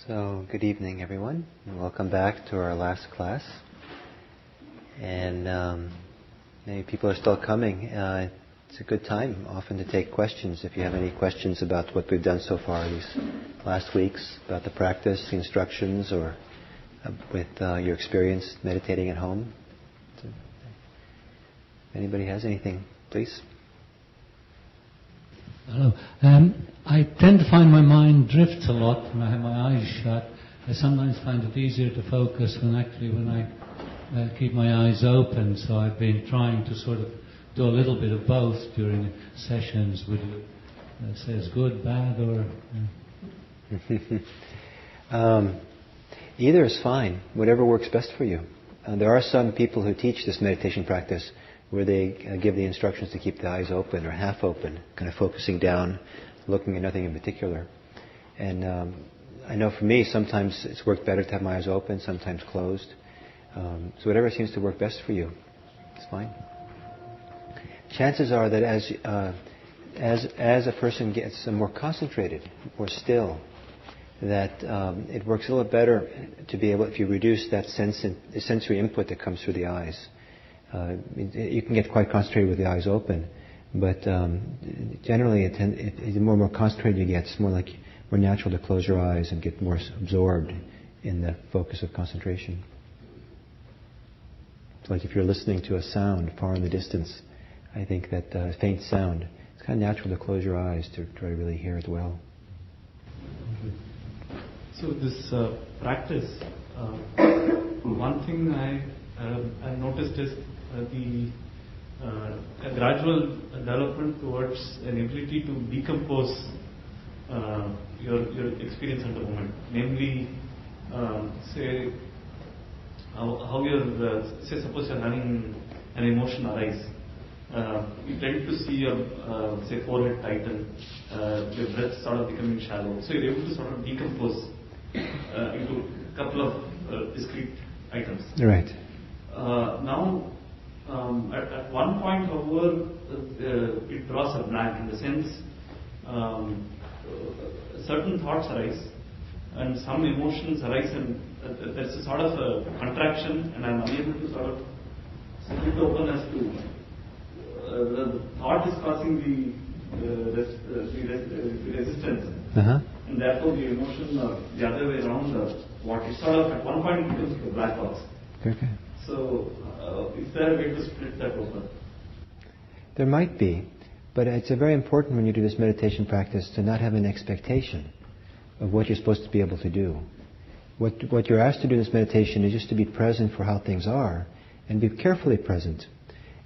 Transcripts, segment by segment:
So, good evening, everyone, and welcome back to our last class. And maybe people are still coming. It's a good time often to take questions. If you have any questions about what we've done so far these last weeks, about the practice, the instructions, or with your experience meditating at home. So, if anybody has anything, please. Hello. I tend to find my mind drifts a lot when I have my eyes shut. I sometimes find it easier to focus when I keep my eyes open. So I've been trying to sort of do a little bit of both during sessions. Would you say it's good, bad, or? Either is fine. Whatever works best for you. There are some people who teach this meditation practice where they give the instructions to keep the eyes open or half open, kind of focusing down, looking at nothing in particular. And I know for me, sometimes it's worked better to have my eyes open, sometimes closed. So whatever seems to work best for you, it's fine. Chances are that as a person gets more concentrated, more still, that it works a little better to be able, if you reduce that sensory input that comes through the eyes. You can get quite concentrated with the eyes open, but generally, the more concentrated you get, it's more natural to close your eyes and get more absorbed in the focus of concentration. It's like if you're listening to a sound far in the distance, I think that faint sound, it's kind of natural to close your eyes to try to really hear it well. So this practice, one thing I noticed is a gradual development towards an ability to decompose your experience at the moment. Namely, say how you're, say suppose you're having an emotion arise. You tend to see your, say, forehead tighten, your breath sort of becoming shallow. So you're able to sort of decompose into a couple of discrete items. Right. Now, at one point, however, it draws a blank in the sense certain thoughts arise and some emotions arise, and there's a sort of a contraction, and I'm unable to sort of split open as to the thought is causing the resistance, and therefore the emotion, the other way around, what is sort of at one point it becomes like a black box. Okay. So, is there a way to split that open? There might be, but it's very important when you do this meditation practice to not have an expectation of what you're supposed to be able to do. What you're asked to do in this meditation is just to be present for how things are and be carefully present.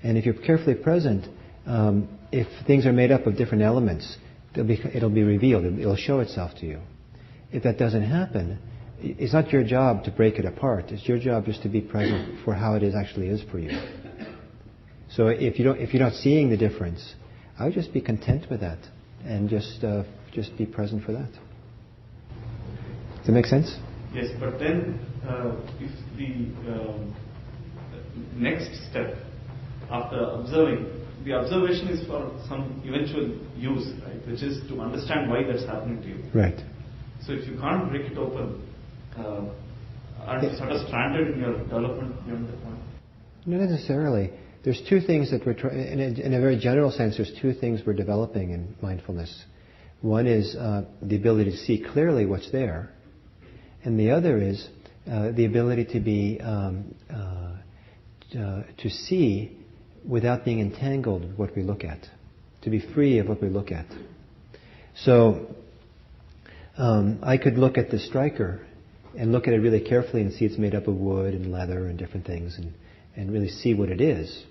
And if you're carefully present, if things are made up of different elements, it'll be revealed, it'll show itself to you. If that doesn't happen, it's not your job to break it apart. It's your job just to be present for how it actually is for you. So if you're not seeing the difference, I would just be content with that and just be present for that. Does that make sense? Yes, but then if the next step after observing, the observation is for some eventual use, right? Which is to understand why that's happening to you. Right. So if you can't break it open, are you sort of stranded in your development beyond that point? Not necessarily. There's two things that we're in a very general sense, there's two things we're developing in mindfulness. One is the ability to see clearly what's there, and the other is the ability to be to see without being entangled with what we look at, to be free of what we look at. So I could look at the striker and look at it really carefully and see it's made up of wood and leather and different things, and really see what it is.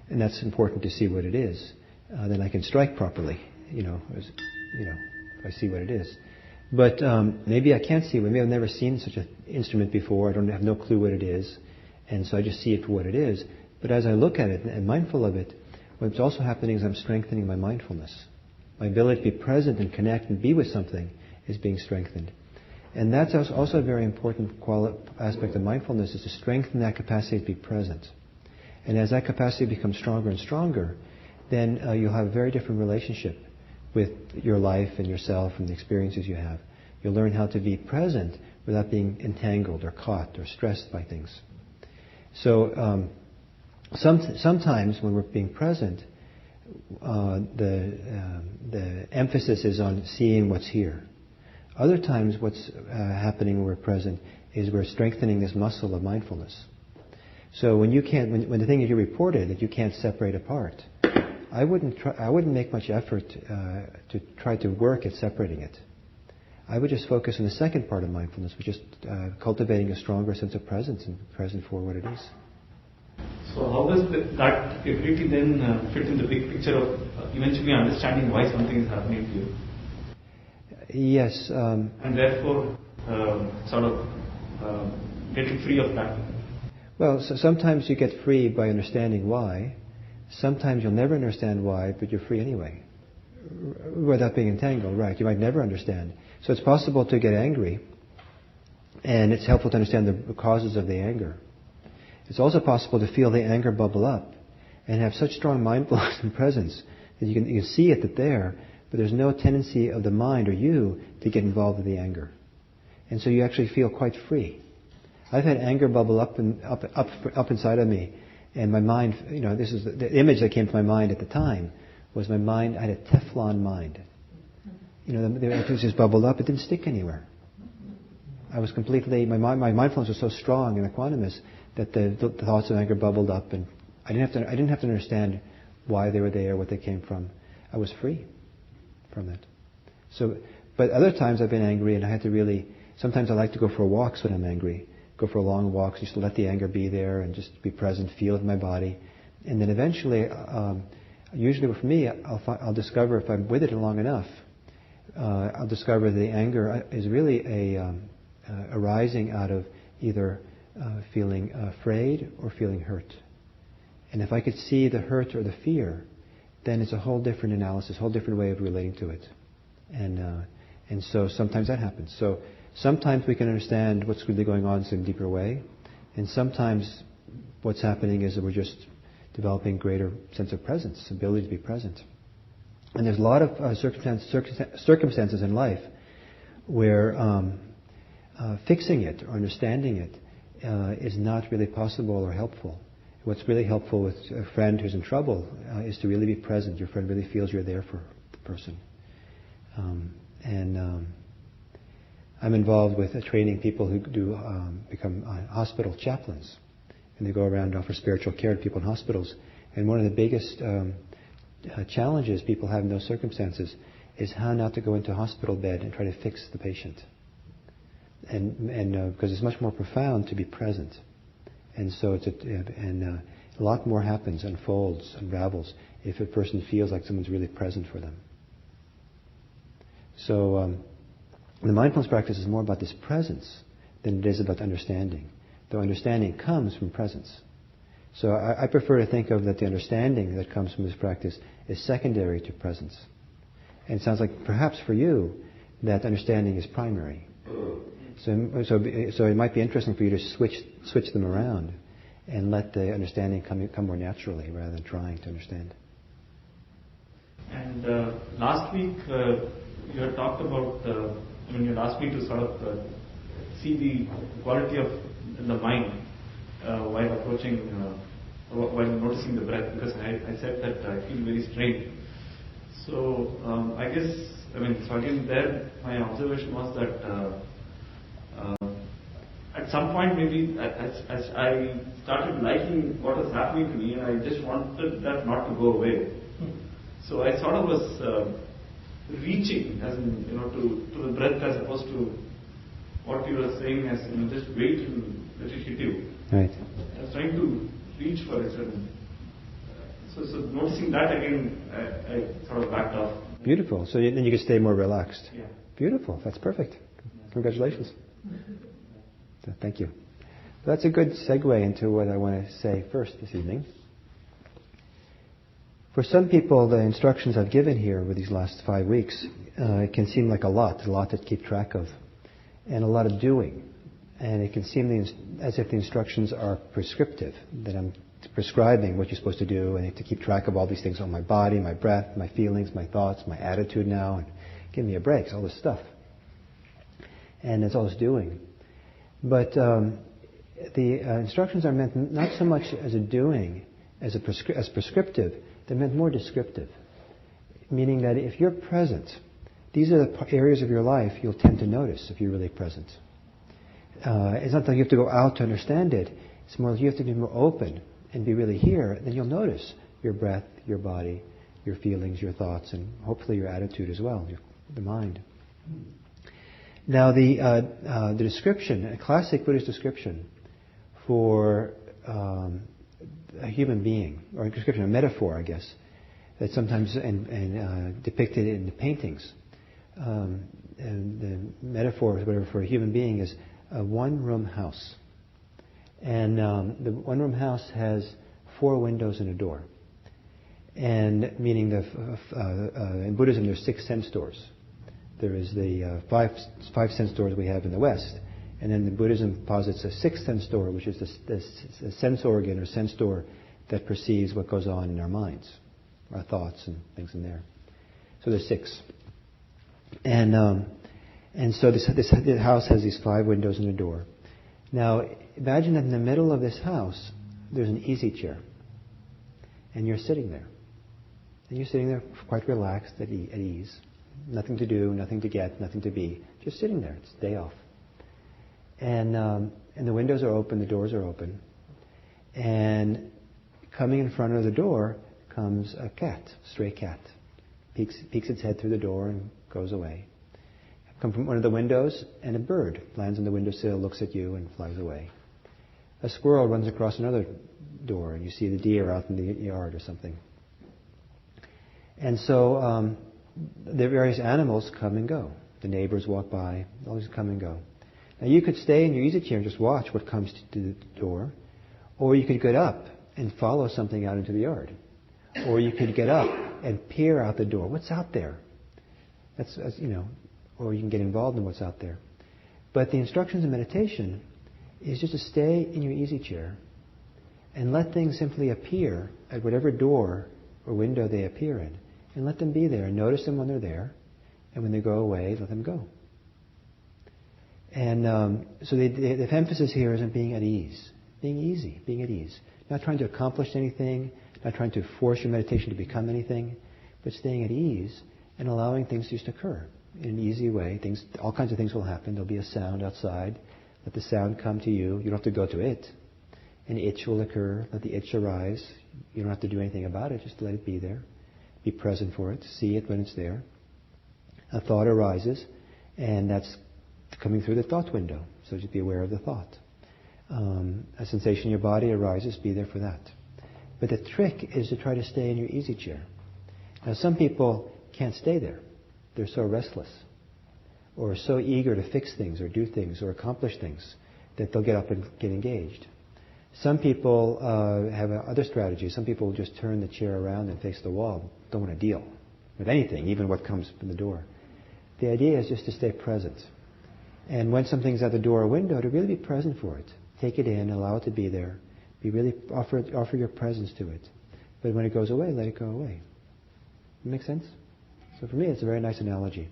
And that's important to see what it is. Then I can strike properly, if I see what it is. But maybe I can't see it. Maybe I've never seen such an instrument before. I have no clue what it is. And so I just see it for what it is. But as I look at it and mindful of it, what's also happening is I'm strengthening my mindfulness. My ability to be present and connect and be with something is being strengthened. And that's also a very important aspect of mindfulness, is to strengthen that capacity to be present. And as that capacity becomes stronger and stronger, then you'll have a very different relationship with your life and yourself and the experiences you have. You'll learn how to be present without being entangled or caught or stressed by things. So sometimes when we're being present, the emphasis is on seeing what's here. Other times what's happening when we're present is we're strengthening this muscle of mindfulness. So when the thing that you reported that you can't separate apart, I wouldn't make much effort to try to work at separating it. I would just focus on the second part of mindfulness, which is cultivating a stronger sense of presence and present for what it is. So how does that ability then fit in the big picture of eventually understanding why something is happening to you? Yes. And therefore getting free of that? Well, so sometimes you get free by understanding why. Sometimes you'll never understand why, but you're free anyway. Without being entangled, right. You might never understand. So it's possible to get angry, and it's helpful to understand the causes of the anger. It's also possible to feel the anger bubble up and have such strong mindfulness and presence that you can see it there, but there's no tendency of the mind or you to get involved in the anger. And so you actually feel quite free. I've had anger bubble up inside of me, and my mind, this is the image that came to my mind at the time, was my mind, I had a Teflon mind. It just bubbled up, it didn't stick anywhere. I was completely, my mindfulness was so strong and equanimous that the thoughts of anger bubbled up, and I didn't have to understand why they were there, what they came from. I was free from that. So, but other times I've been angry, and I had to really, sometimes I like to go for walks when I'm angry. Go for long walks, just to let the anger be there and just be present, feel it in my body. And then eventually, usually for me, I'll discover if I'm with it long enough, I'll discover the anger is really arising out of either feeling afraid or feeling hurt. And if I could see the hurt or the fear, then it's a whole different analysis, a whole different way of relating to it. And so sometimes that happens. So sometimes we can understand what's really going on in some deeper way, and sometimes what's happening is that we're just developing greater sense of presence, ability to be present. And there's a lot of circumstances in life where fixing it or understanding it is not really possible or helpful. What's really helpful with a friend who's in trouble is to really be present. Your friend really feels you're there for the person. I'm involved with training people who become hospital chaplains, and they go around and offer spiritual care to people in hospitals. And one of the biggest challenges people have in those circumstances is how not to go into a hospital bed and try to fix the patient. And because it's much more profound to be present, and so a lot more happens, unfolds, unravels if a person feels like someone's really present for them. So the mindfulness practice is more about this presence than it is about understanding. Though understanding comes from presence. So I prefer to think of that the understanding that comes from this practice is secondary to presence. And it sounds like perhaps for you that understanding is primary. So it might be interesting for you to switch them around and let the understanding come more naturally rather than trying to understand. And last week you had talked about, you had asked me to sort of see the quality of the mind while approaching, while noticing the breath, because I said that I feel very strained. So I guess, so again there my observation was that at some point maybe as I started liking what was happening to me, and I just wanted that not to go away. So I sort of was reaching, as in, to the breath as opposed to what you were saying as, just wait and let it hit you. Right. I was trying to reach for it. So noticing that again, I sort of backed off. Beautiful. So then you can stay more relaxed. Yeah. Beautiful. That's perfect. Congratulations. So thank you. That's a good segue into what I want to say first this evening. For some people, the instructions I've given here over these last 5 weeks, it can seem like a lot to keep track of, and a lot of doing. And it can seem as if the instructions are prescriptive, that I'm prescribing what you're supposed to do, and I have to keep track of all these things on my body, my breath, my feelings, my thoughts, my attitude now, and give me a break, all this stuff. and it's all it's doing. But the instructions are meant not so much as a doing, as prescriptive. They're meant more descriptive, meaning that if you're present, these are the areas of your life you'll tend to notice if you're really present. It's not that you have to go out to understand it. It's more like you have to be more open and be really here. Then you'll notice your breath, your body, your feelings, your thoughts, and hopefully your attitude as well, the mind. Now the description, a classic Buddhist description for a human being, or a description, a metaphor, I guess, that's sometimes depicted in the paintings. And the metaphor, whatever, for a human being is a one-room house. And the one-room house has 4 windows and a door. And meaning in Buddhism there's 6 sense doors. There is the 5 sense doors we have in the West. And then the Buddhism posits a 6th sense door, which is the sense organ or sense door that perceives what goes on in our minds, our thoughts and things in there. So there's 6. And so this house has these 5 windows and a door. Now imagine that in the middle of this house there's an easy chair, and you're sitting there. And you're sitting there quite relaxed, at ease. Nothing to do, nothing to get, nothing to be. Just sitting there. It's day off. And the windows are open, the doors are open. And coming in front of the door comes a cat, stray cat. Peeks its head through the door and goes away. Come from one of the windows, and a bird lands on the windowsill, looks at you, and flies away. A squirrel runs across another door, and you see the deer out in the yard or something. And so the various animals come and go. The neighbors walk by, all these come and go. Now you could stay in your easy chair and just watch what comes to the door, or you could get up and follow something out into the yard, or you could get up and peer out the door. What's out there? That's or you can get involved in what's out there. But the instructions in meditation is just to stay in your easy chair and let things simply appear at whatever door or window they appear in, and let them be there and notice them when they're there, and when they go away, let them go. And so the emphasis here isn't being at ease, being easy, being at ease. Not trying to accomplish anything, not trying to force your meditation to become anything, but staying at ease and allowing things to just occur in an easy way. All kinds of things will happen. There'll be a sound outside. Let the sound come to you. You don't have to go to it. An itch will occur. Let the itch arise. You don't have to do anything about it. Just let it be there. Be present for it. See it when it's there. A thought arises, and that's coming through the thought window. So just be aware of the thought. A sensation in your body arises. Be there for that. But the trick is to try to stay in your easy chair. Now some people can't stay there. They're so restless, or so eager to fix things or do things or accomplish things that they'll get up and get engaged. Some people have other strategies. Some people just turn the chair around and face the wall. Don't want to deal with anything, even what comes from the door. The idea is just to stay present. And when something's at the door or window, to really be present for it. Take it in, allow it to be there. Offer your presence to it. But when it goes away, let it go away. Make sense? So for me, it's a very nice analogy.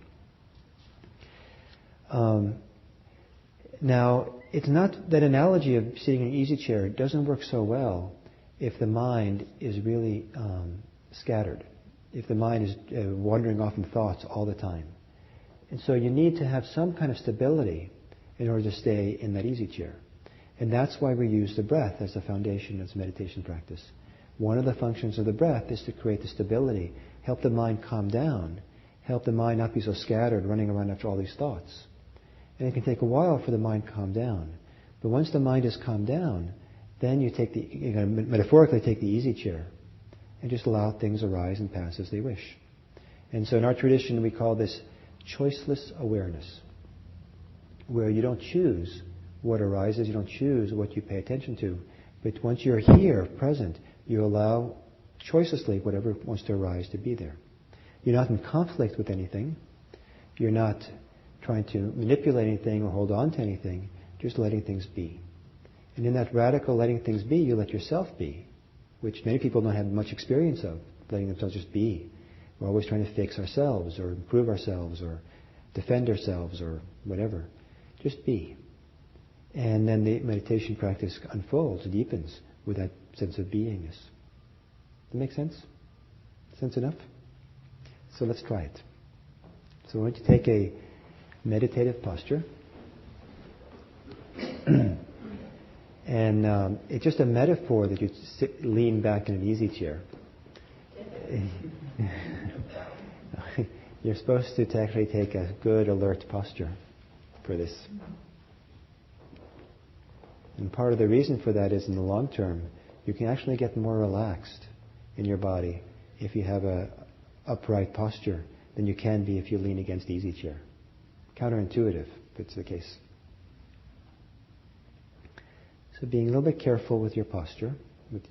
Now, it's not that analogy of sitting in an easy chair doesn't work so well if the mind is really scattered, if the mind is wandering off in thoughts all the time. And so you need to have some kind of stability in order to stay in that easy chair. And that's why we use the breath as the foundation of meditation practice. One of the functions of the breath is to create the stability, help the mind calm down, help the mind not be so scattered, running around after all these thoughts. And it can take a while for the mind to calm down. But once the mind is calmed down, then you metaphorically take the easy chair and just allow things arise and pass as they wish. And so in our tradition we call this choiceless awareness, where you don't choose what arises, you don't choose what you pay attention to, but once you're here, present, you allow choicelessly whatever wants to arise to be there. You're not in conflict with anything. You're not trying to manipulate anything or hold on to anything, just letting things be. And in that radical letting things be, you let yourself be, which many people don't have much experience of, letting themselves just be. We're always trying to fix ourselves or improve ourselves or defend ourselves or whatever. Just be. And then the meditation practice unfolds, deepens with that sense of beingness. Does that make sense? Sense enough? So let's try it. So why don't you take a meditative posture. And it's just a metaphor that you lean back in an easy chair. You're supposed to actually take a good, alert posture for this. And part of the reason for that is in the long term, you can actually get more relaxed in your body if you have a upright posture than you can be if you lean against the easy chair. Counterintuitive, but it's the case. So being a little bit careful with your posture, with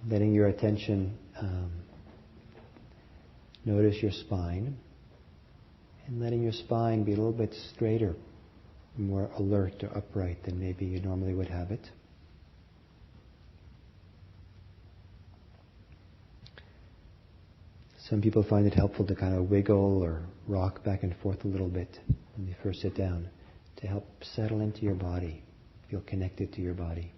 letting your attention notice your spine, and letting your spine be a little bit straighter, more alert or upright than maybe you normally would have it. Some people find it helpful to kind of wiggle or rock back and forth a little bit when you first sit down to help settle into your body, feel connected to your body.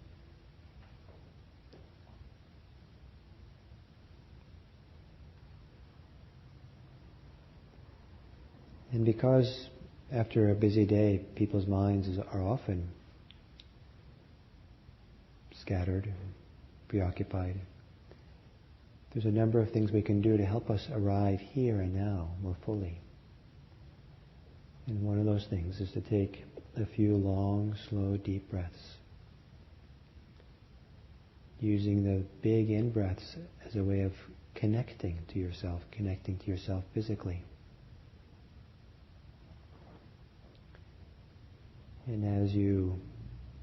And because after a busy day, people's minds are often scattered, preoccupied, there's a number of things we can do to help us arrive here and now more fully. And one of those things is to take a few long, slow, deep breaths, using the big in-breaths as a way of connecting to yourself physically. And as you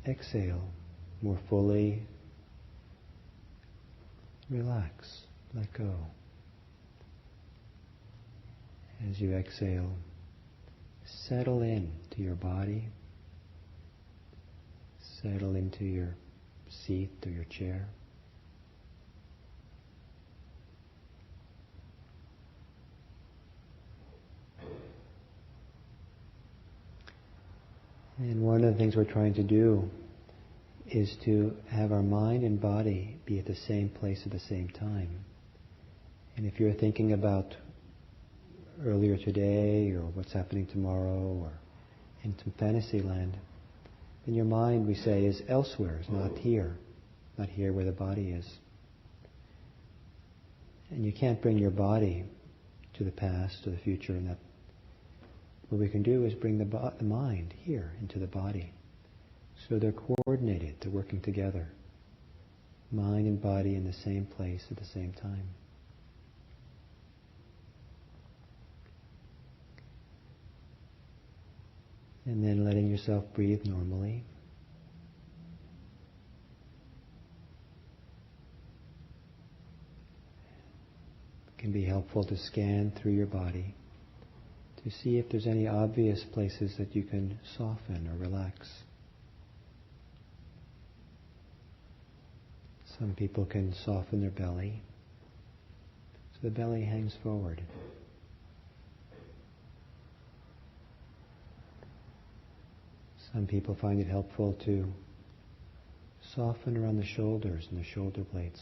exhale more fully, relax, let go. As you exhale, settle in to your body, settle into your seat or your chair. And one of the things we're trying to do is to have our mind and body be at the same place at the same time. And if you're thinking about earlier today or what's happening tomorrow or in some fantasy land, then your mind, we say, is elsewhere, is not here where the body is. And you can't bring your body to the past or the future. And that, what we can do is bring the mind here into the body. So they're coordinated, they're working together. Mind and body in the same place at the same time. And then letting yourself breathe normally. It can be helpful to scan through your body to see if there's any obvious places that you can soften or relax. Some people can soften their belly, so the belly hangs forward. Some people find it helpful to soften around the shoulders and the shoulder blades.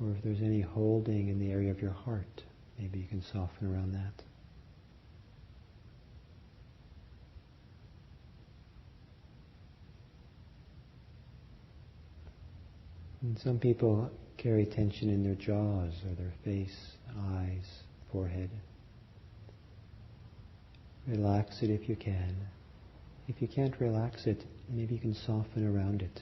Or if there's any holding in the area of your heart, maybe you can soften around that. And some people carry tension in their jaws or their face, eyes, forehead. Relax it if you can. If you can't relax it, maybe you can soften around it.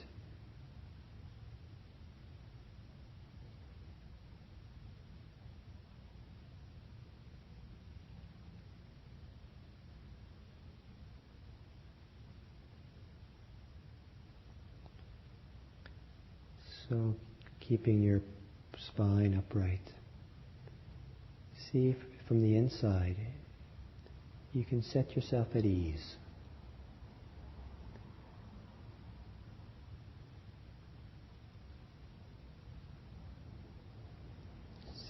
So, keeping your spine upright. See if from the inside you can set yourself at ease.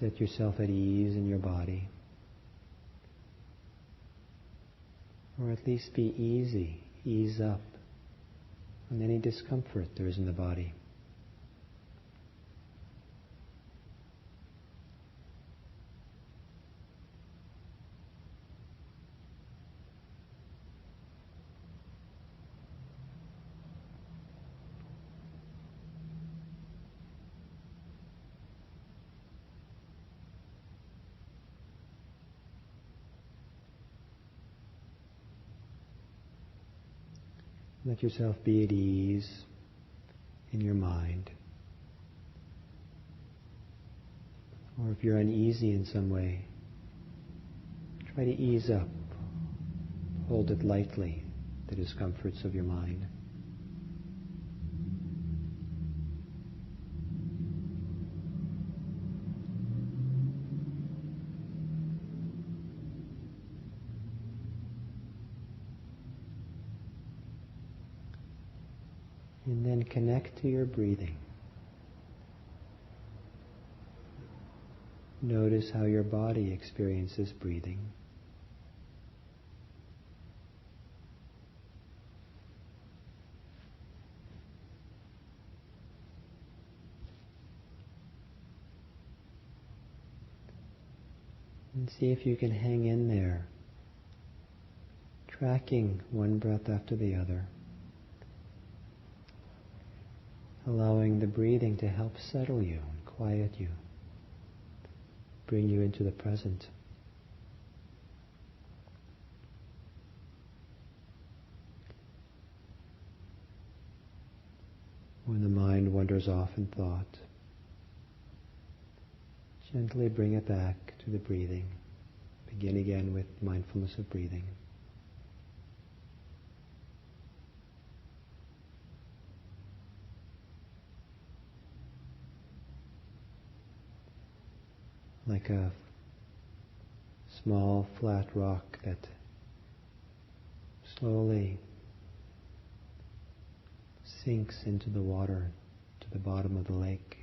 Set yourself at ease in your body. Or at least be easy, ease up on any discomfort there is in the body. Let yourself be at ease in your mind. Or if you're uneasy in some way, try to ease up. Hold it lightly, the discomforts of your mind. And then connect to your breathing. Notice how your body experiences breathing. And see if you can hang in there, tracking one breath after the other, allowing the breathing to help settle you and quiet you, bring you into the present. When the mind wanders off in thought, gently bring it back to the breathing. Begin again with mindfulness of breathing. Like a small flat rock that slowly sinks into the water, to the bottom of the lake.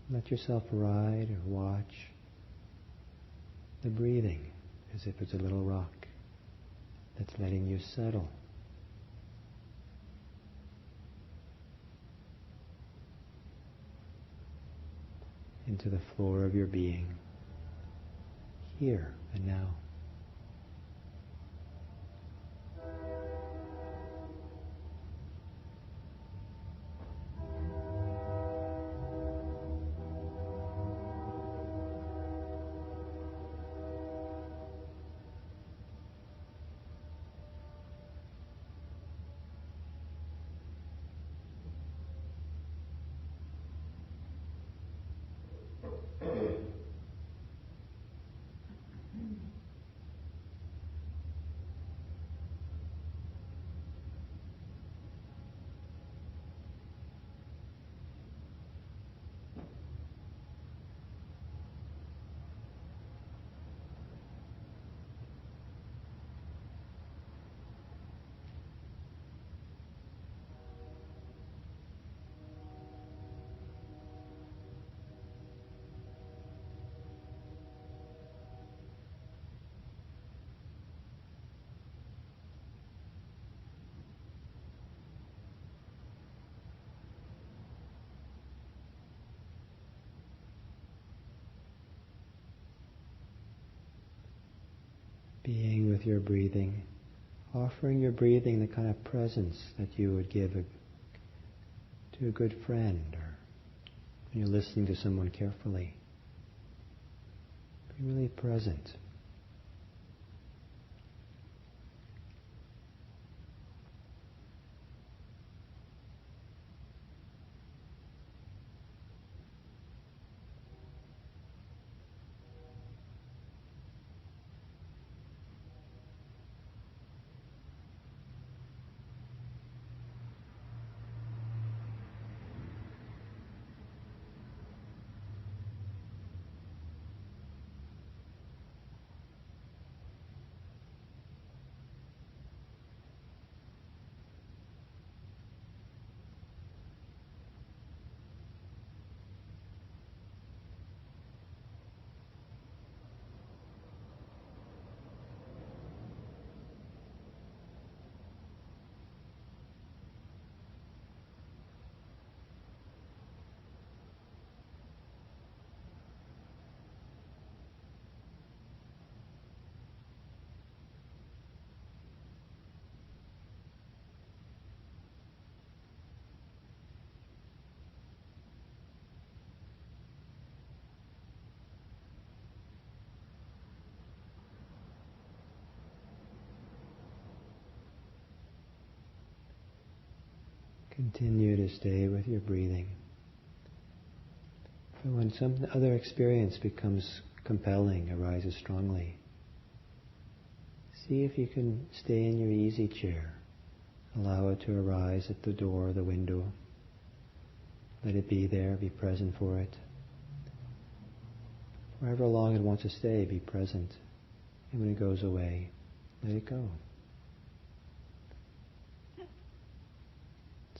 Let yourself ride or watch the breathing as if it's a little rock that's letting you settle. Into the floor of your being, here and now. Being with your breathing, offering your breathing the kind of presence that you would give to a good friend, or when you're listening to someone carefully. Be really present. Continue to stay with your breathing. But when some other experience becomes compelling, arises strongly, see if you can stay in your easy chair. Allow it to arise at the door, the window. Let it be there, be present for it. However long it wants to stay, be present. And when it goes away, let it go.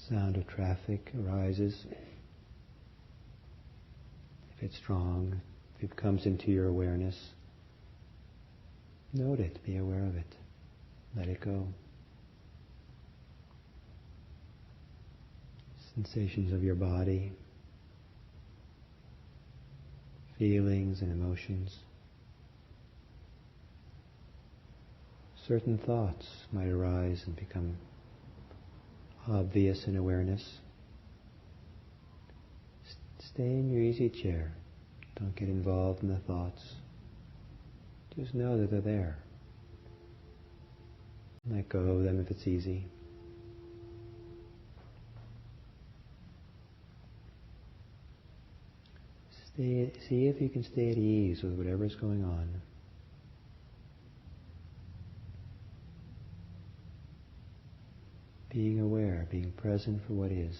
Sound of traffic arises. If it's strong, if it comes into your awareness, note it, be aware of it. Let it go. Sensations of your body, feelings and emotions. Certain thoughts might arise and become obvious in awareness. Stay in your easy chair. Don't get involved in the thoughts. Just know that they're there. Let go of them if it's easy. See if you can stay at ease with whatever's going on. Being aware, being present for what is.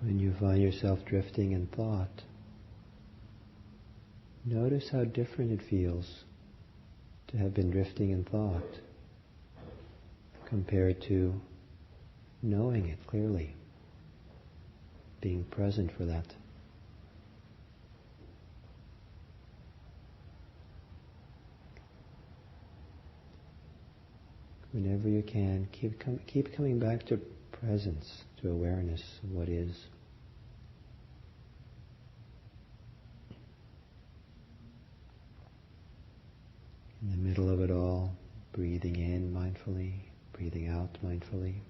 When you find yourself drifting in thought, notice how different it feels to have been drifting in thought compared to knowing it clearly, being present for that. Whenever you can, keep coming back to presence, to awareness of what is. In the middle of it all, breathing in mindfully, breathing out mindfully.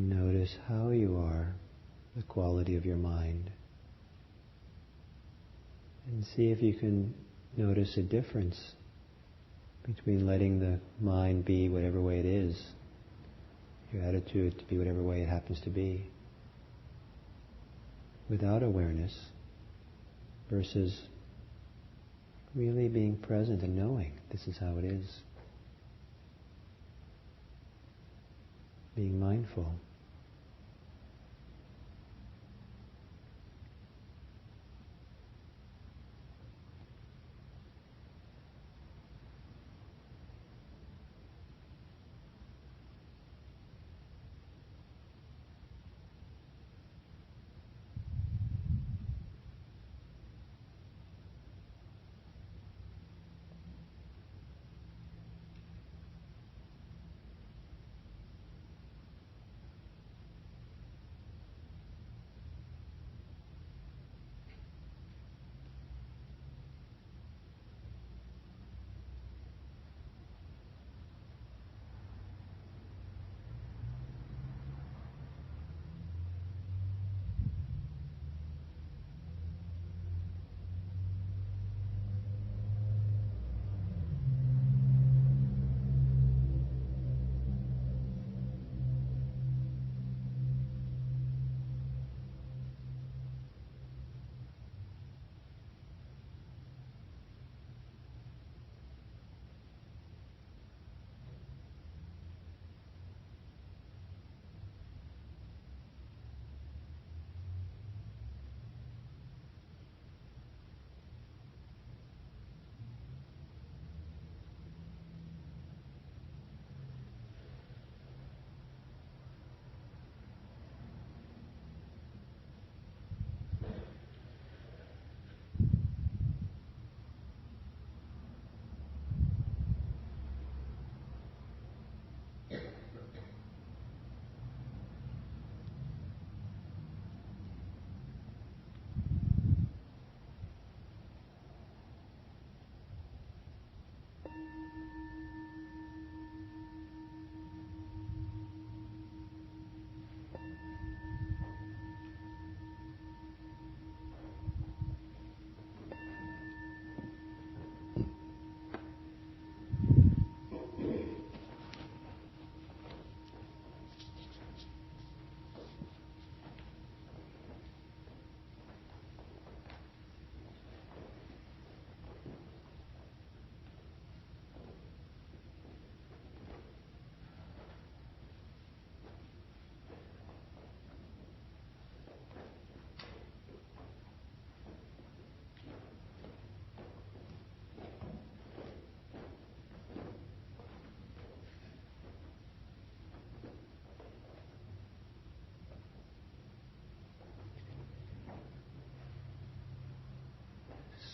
Notice how you are, the quality of your mind. And see if you can notice a difference between letting the mind be whatever way it is, your attitude to be whatever way it happens to be, without awareness, versus really being present and knowing this is how it is. Being mindful.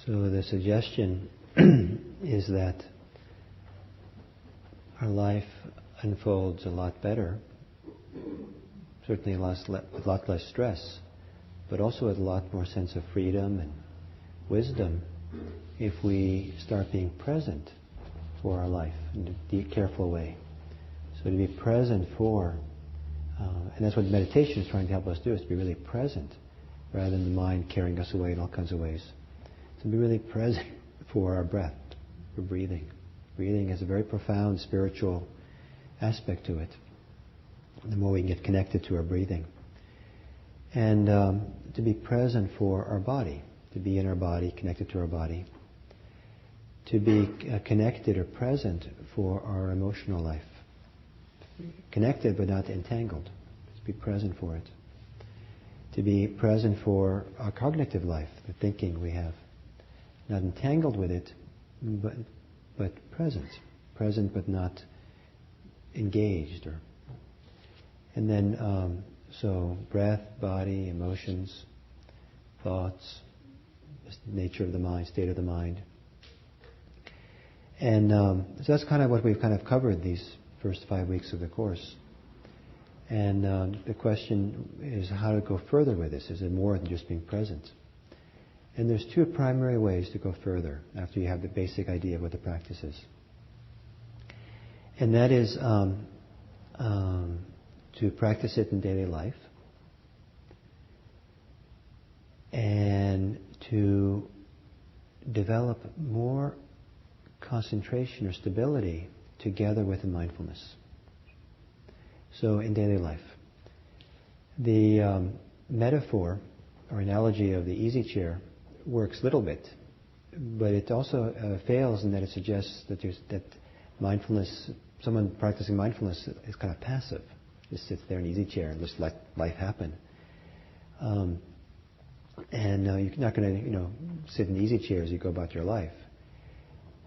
So the suggestion is that our life unfolds a lot better, certainly a lot less stress, but also with a lot more sense of freedom and wisdom if we start being present for our life in a careful way. So to be present for, and that's what meditation is trying to help us do, is to be really present rather than the mind carrying us away in all kinds of ways. To be really present for our breath, for breathing. Breathing has a very profound spiritual aspect to it. The more we can get connected to our breathing. And to be present for our body, to be in our body, connected to our body. To be connected or present for our emotional life. Connected but not entangled. To be present for it. To be present for our cognitive life, the thinking we have. Not entangled with it, but present. Present but not engaged. And then, so breath, body, emotions, thoughts, nature of the mind, state of the mind. And so that's kind of what we've kind of covered these first 5 weeks of the course. And the question is how to go further with this. Is it more than just being present? And there's two primary ways to go further after you have the basic idea of what the practice is. And that is to practice it in daily life, and to develop more concentration or stability together with the mindfulness. So in daily life, the metaphor or analogy of the easy chair works a little bit, but it also fails in that it suggests that mindfulness, someone practicing mindfulness is kind of passive, just sits there in an easy chair and just let life happen. And you're not going to, sit in easy chair as you go about your life.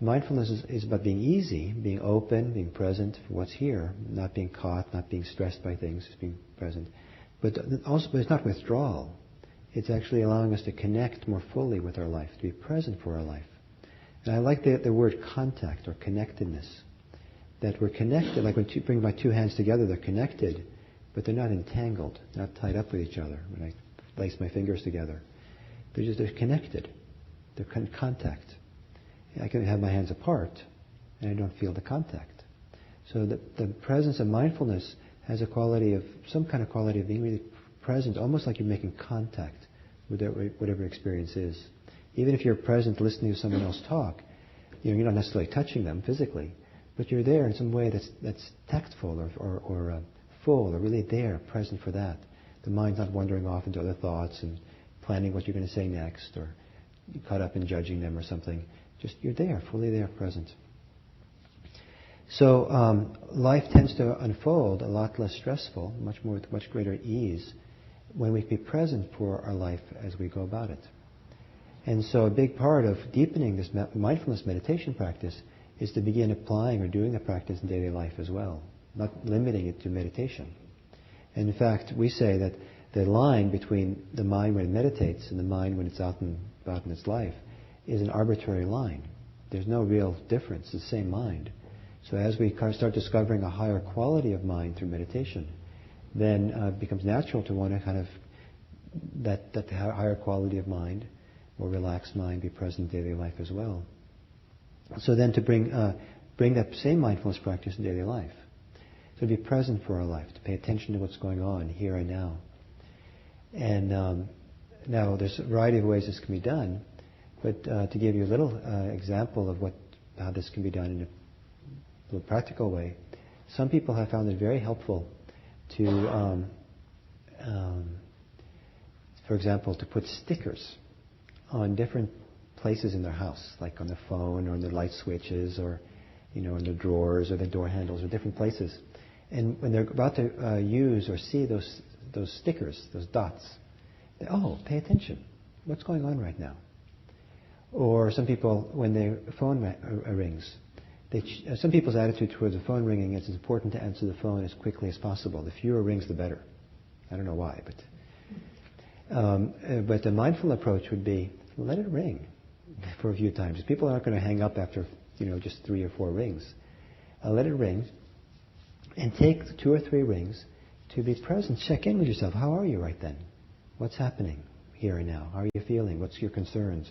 Mindfulness is about being easy, being open, being present for what's here, not being caught, not being stressed by things, just being present. But it's not withdrawal. It's actually allowing us to connect more fully with our life, to be present for our life. And I like the word contact or connectedness. That we're connected, like when you bring my two hands together, they're connected, but they're not entangled, not tied up with each other. When I lace my fingers together, they're connected. They're contact. I can have my hands apart, and I don't feel the contact. So the presence of mindfulness has some kind of quality of being really present, almost like you're making contact with whatever experience is. Even if you're present listening to someone else talk, you're not necessarily touching them physically, but you're there in some way that's tactful or full, or really there, present for that. The mind's not wandering off into other thoughts and planning what you're going to say next, or caught up in judging them or something. Just you're there, fully there, present. So life tends to unfold a lot less stressful, much greater ease, when we can be present for our life as we go about it. And so a big part of deepening this mindfulness meditation practice is to begin applying or doing the practice in daily life as well, not limiting it to meditation. And in fact, we say that the line between the mind when it meditates and the mind when it's out and about in its life is an arbitrary line. There's no real difference. It's the same mind. So as we start discovering a higher quality of mind through meditation, then it becomes natural to want to kind of that higher quality of mind, more relaxed mind, be present in daily life as well. So then to bring that same mindfulness practice in daily life. So to be present for our life, to pay attention to what's going on here and now. And now there's a variety of ways this can be done, but to give you a little example of how this can be done in a little practical way, some people have found it very helpful to, for example, to put stickers on different places in their house, like on the phone or on the light switches or, in the drawers or the door handles or different places. And when they're about to use or see those stickers, those dots, pay attention. What's going on right now? Or some people, when their phone rings, some people's attitude towards the phone ringing is it's important to answer the phone as quickly as possible. The fewer rings, the better. I don't know why, but the mindful approach would be let it ring for a few times. People aren't going to hang up after just 3 or 4 rings. Let it ring, and take 2 or 3 rings to be present. Check in with yourself. How are you right then? What's happening here and now? How are you feeling? What's your concerns?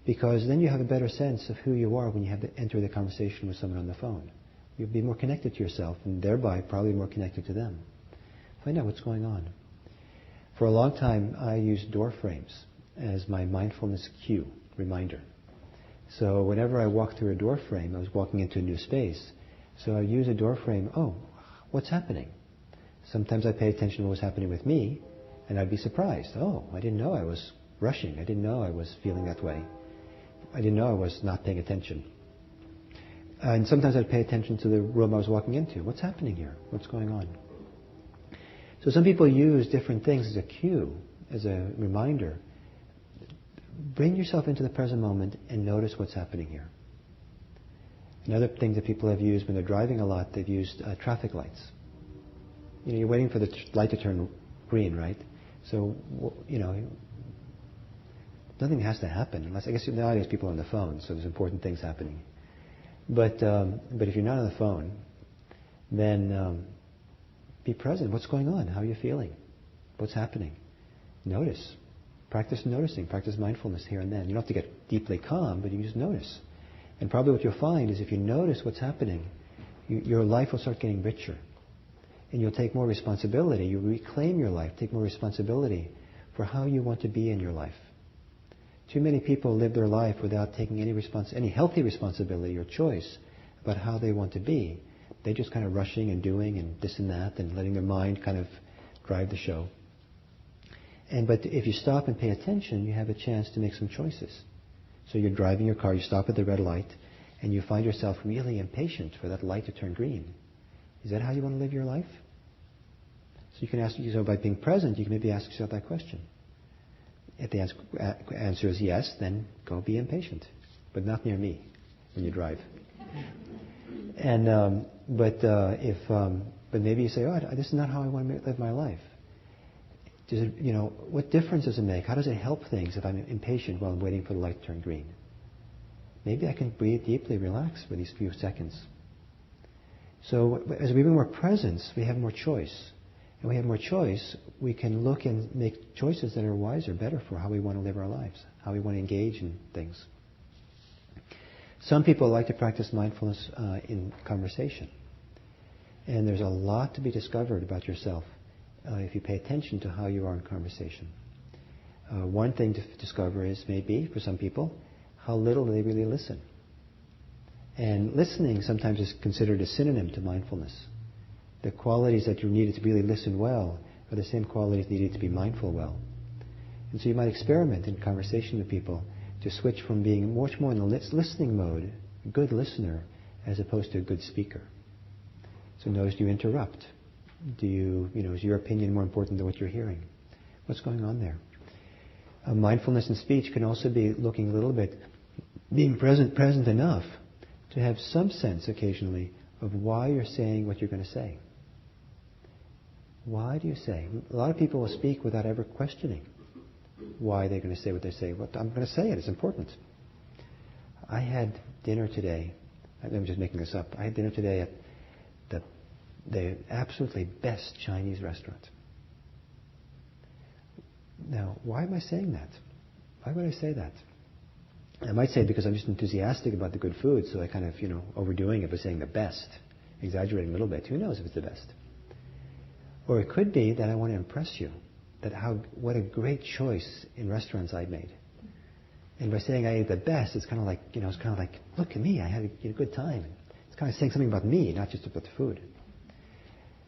Because then you have a better sense of who you are when you have to enter the conversation with someone on the phone. You'll be more connected to yourself and thereby probably more connected to them. Find out what's going on. For a long time, I used door frames as my mindfulness cue, reminder. So whenever I walked through a door frame, I was walking into a new space. So I use a door frame, what's happening? Sometimes I pay attention to what was happening with me, and I'd be surprised. I didn't know I was rushing. I didn't know I was feeling that way. I didn't know I was not paying attention. And sometimes I'd pay attention to the room I was walking into. What's happening here? What's going on? So some people use different things as a cue, as a reminder. Bring yourself into the present moment and notice what's happening here. Another thing that people have used when they're driving a lot, they've used traffic lights. You're waiting for the light to turn green, right? So, nothing has to happen, unless, I guess nowadays people are on the phone, so there's important things happening. But if you're not on the phone, then be present. What's going on? How are you feeling? What's happening? Notice. Practice noticing. Practice mindfulness here and then. You don't have to get deeply calm, but you just notice. And probably what you'll find is if you notice what's happening, your life will start getting richer. And you'll take more responsibility. You'll reclaim your life, take more responsibility for how you want to be in your life. Too many people live their life without taking any healthy responsibility or choice about how they want to be. They're just kind of rushing and doing and this and that and letting their mind kind of drive the show. But if you stop and pay attention, you have a chance to make some choices. So you're driving your car, you stop at the red light, and you find yourself really impatient for that light to turn green. Is that how you want to live your life? So you can ask yourself, by being present, you can maybe ask yourself that question. If the answer is yes, then go be impatient, but not near me when you drive. But maybe you say, oh, this is not how I want to live my life. Does it, what difference does it make? How does it help things if I'm impatient while I'm waiting for the light to turn green? Maybe I can breathe deeply, relax for these few seconds. So as we bring more presence, we have more choice. And we have more choice, we can look and make choices that are wiser, better for how we want to live our lives, how we want to engage in things. Some people like to practice mindfulness in conversation. And there's a lot to be discovered about yourself if you pay attention to how you are in conversation. One thing to discover is maybe, for some people, how little they really listen. And listening sometimes is considered a synonym to mindfulness. The qualities that you needed to really listen well are the same qualities needed to be mindful well. And so you might experiment in conversation with people to switch from being much more in the listening mode, a good listener, as opposed to a good speaker. So notice, do you interrupt? Is your opinion more important than what you're hearing? What's going on there? Mindfulness in speech can also be looking a little bit, being present enough to have some sense occasionally of why you're saying what you're going to say. Why do you say? A lot of people will speak without ever questioning why they're going to say what they say. Well, I'm going to say it. It's important. I had dinner today. I'm just making this up. I had dinner today at the absolutely best Chinese restaurant. Now, why am I saying that? Why would I say that? I might say because I'm just enthusiastic about the good food, so I kind of, overdoing it by saying the best, exaggerating a little bit. Who knows if it's the best? Or it could be that I want to impress you, what a great choice in restaurants I made. And by saying I ate the best, it's kind of like, look at me, I had a good time. It's kind of saying something about me, not just about the food.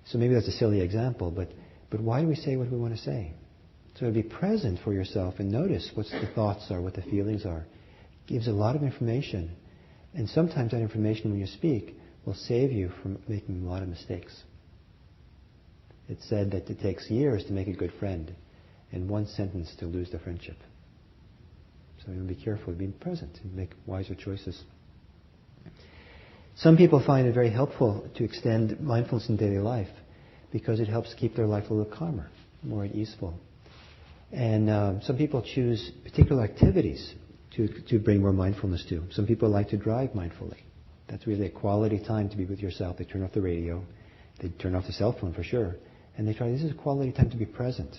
So maybe that's a silly example, but why do we say what we want to say? So to be present for yourself and notice what the thoughts are, what the feelings are, gives a lot of information. And sometimes that information, when you speak, will save you from making a lot of mistakes. It's said that it takes years to make a good friend and one sentence to lose the friendship. So you want to be careful, be present and make wiser choices. Some people find it very helpful to extend mindfulness in daily life because it helps keep their life a little calmer, more easeful. And some people choose particular activities to bring more mindfulness to. Some people like to drive mindfully. That's really a quality time to be with yourself. They turn off the radio. They turn off the cell phone for sure. And they try, this is a quality time to be present.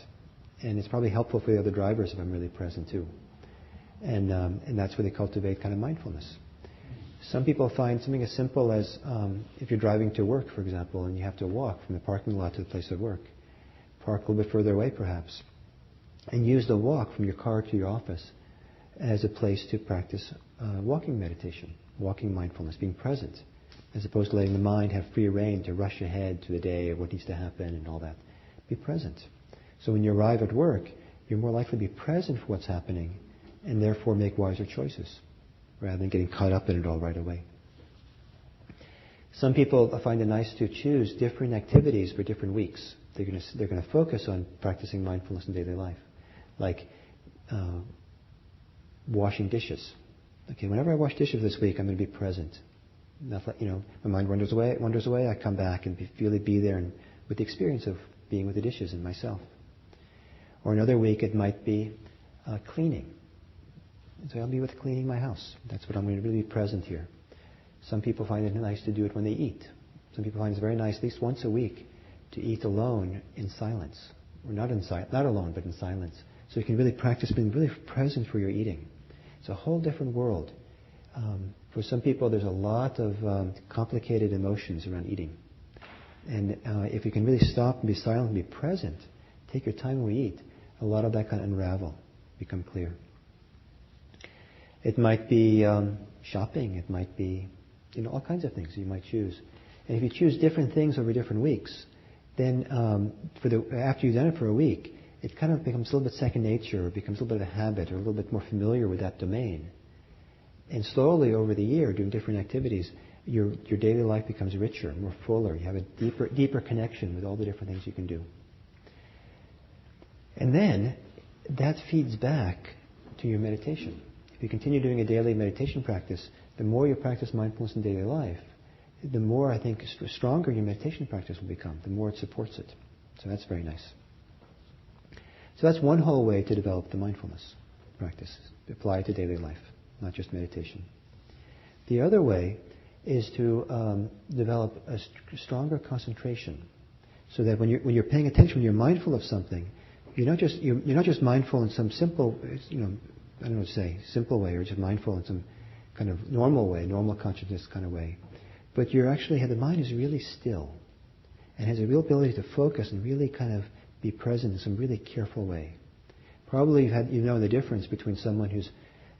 And it's probably helpful for the other drivers if I'm really present too. And that's where they cultivate kind of mindfulness. Some people find something as simple as if you're driving to work, for example, and you have to walk from the parking lot to the place of work. Park a little bit further away perhaps. And use the walk from your car to your office as a place to practice walking meditation, walking mindfulness, being present, as opposed to letting the mind have free rein to rush ahead to the day of what needs to happen and all that. Be present. So when you arrive at work, you're more likely to be present for what's happening and therefore make wiser choices rather than getting caught up in it all right away. Some people find it nice to choose different activities for different weeks. They're going to focus on practicing mindfulness in daily life, like washing dishes. Okay, whenever I wash dishes this week, I'm going to be present. Not like, my mind wanders away. I come back and really be there and with the experience of being with the dishes and myself. Or another week, it might be cleaning. So I'll be with cleaning my house. That's what I'm going to really be present here. Some people find it nice to do it when they eat. Some people find it very nice, at least once a week, to eat alone in silence. Or not alone, but in silence. So you can really practice being really present for your eating. It's a whole different world. For some people, there's a lot of complicated emotions around eating. And if you can really stop and be silent and be present, take your time when we eat, a lot of that can unravel, become clear. It might be shopping. It might be, all kinds of things you might choose. And if you choose different things over different weeks, then after you've done it for a week, it kind of becomes a little bit second nature, or becomes a little bit of a habit, or a little bit more familiar with that domain. And slowly over the year, doing different activities, your daily life becomes richer, more fuller. You have a deeper connection with all the different things you can do. And then that feeds back to your meditation. If you continue doing a daily meditation practice, the more you practice mindfulness in daily life, the more, I think, stronger your meditation practice will become, the more it supports it. So that's very nice. So that's one whole way to develop the mindfulness practice, apply it to daily life, not just meditation. The other way is to develop a stronger concentration, so that when you're paying attention, when you're mindful of something, you're not just mindful in some simple, I don't know what to say, simple way, or just mindful in some kind of normal way, normal consciousness kind of way. But you're actually, the mind is really still and has a real ability to focus and really kind of be present in some really careful way. Probably you know the difference between someone who's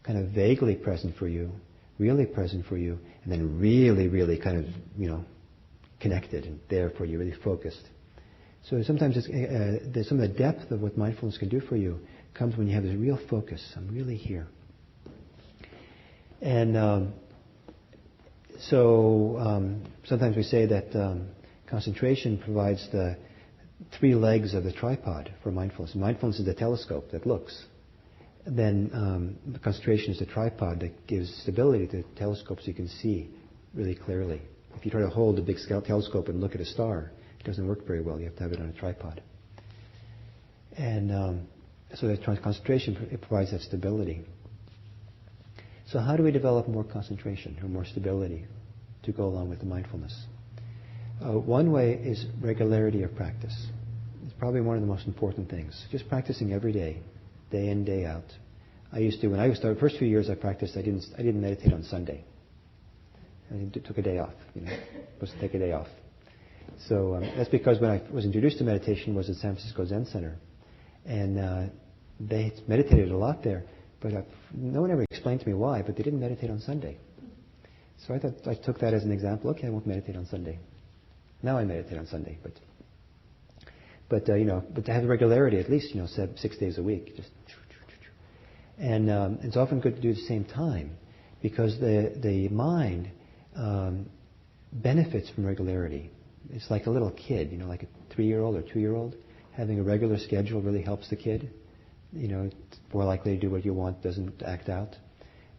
kind of vaguely present for you, really present for you, and then really, really kind of, connected and there for you, really focused. So sometimes some of the depth of what mindfulness can do for you comes when you have this real focus. I'm really here. And sometimes we say that concentration provides the three legs of the tripod for mindfulness. Mindfulness is the telescope that looks. Then the concentration is the tripod that gives stability to the telescope so you can see really clearly. If you try to hold a big telescope and look at a star, it doesn't work very well. You have to have it on a tripod. And so the concentration, it provides that stability. So how do we develop more concentration or more stability to go along with the mindfulness? One way is regularity of practice. It's probably one of the most important things. Just practicing every day, day in, day out. I used to, when I started, the first few years I practiced, I didn't meditate on Sunday. I took a day off, supposed to take a day off. So that's because when I was introduced to meditation was at San Francisco Zen Center. And they meditated a lot there, but no one ever explained to me why, but they didn't meditate on Sunday. So I took that as an example. Okay, I won't meditate on Sunday. Now I meditate on Sunday, but to have regularity, at least 6 days a week, just. And it's often good to do at the same time, because the mind benefits from regularity. It's like a little kid, like a 3-year-old or 2-year-old. Having a regular schedule really helps the kid. It's more likely to do what you want, doesn't act out.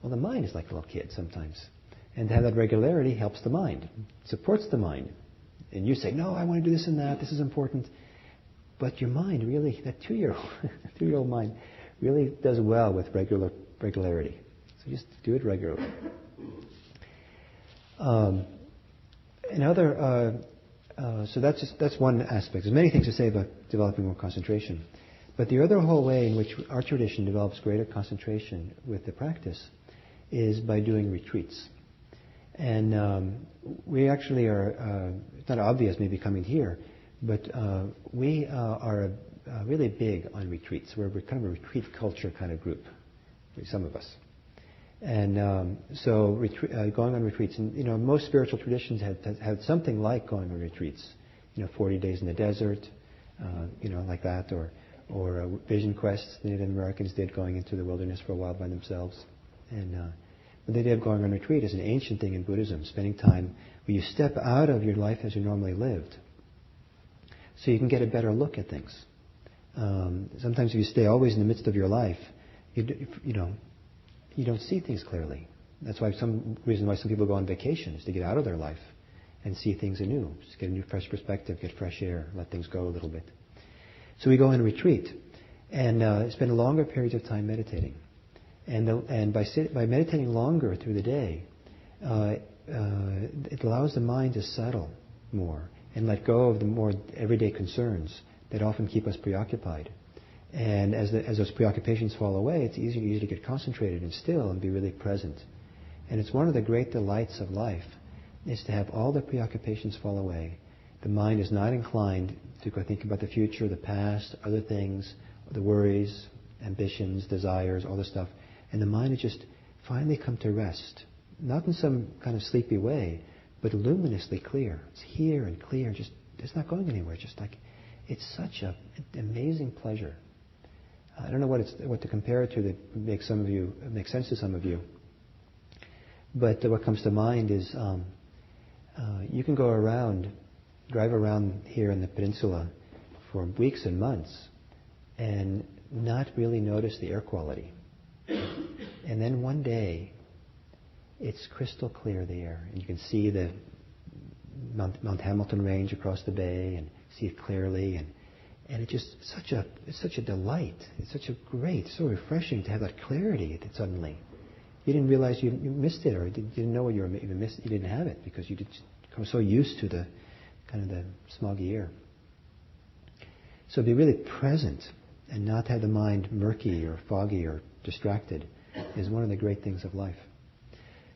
Well, the mind is like a little kid sometimes. And to have that regularity helps the mind, supports the mind. And you say, no, I want to do this and that, this is important. But your mind really, that 2-year-old mind, really does well with regularity. So just do it regularly. So that's one aspect. There's many things to say about developing more concentration. But the other whole way in which our tradition develops greater concentration with the practice is by doing retreats. And we actually are, it's not obvious maybe coming here, but we are really big on retreats. We're kind of a retreat culture kind of group, some of us. And so going on retreats, and most spiritual traditions have something like going on retreats, 40 days in the desert, like that, or vision quests the Native Americans did, going into the wilderness for a while by themselves. And the idea of going on retreat is an ancient thing in Buddhism, spending time where you step out of your life as you normally lived, so you can get a better look at things. Sometimes if you stay always in the midst of your life, you don't see things clearly. That's why some people go on vacation is to get out of their life and see things anew, just get a new fresh perspective, get fresh air, let things go a little bit. So we go on retreat and spend longer periods of time meditating. And by meditating longer through the day, it allows the mind to settle more and let go of the more everyday concerns that often keep us preoccupied. And as those preoccupations fall away, it's easier to get concentrated and still and be really present. And it's one of the great delights of life is to have all the preoccupations fall away The mind is not inclined to go think about the future, the past, other things, the worries, ambitions, desires, all this stuff. And the mind has just finally come to rest. Not in some kind of sleepy way, but luminously clear. It's here and clear, just it's not going anywhere. Just like it's such an amazing pleasure. I don't know what to compare it to that makes sense to some of you. But what comes to mind is you can drive around here in the peninsula for weeks and months and not really notice the air quality. And then one day, it's crystal clear, the air. And you can see the Mount Hamilton Range across the bay and see it clearly. And it's just such a delight. It's so refreshing to have that clarity that suddenly. You didn't realize you missed it, or you didn't know you missed it. You didn't have it because you become so used to the kind of the smoggy air. So be really present and not have the mind murky or foggy or distracted is one of the great things of life.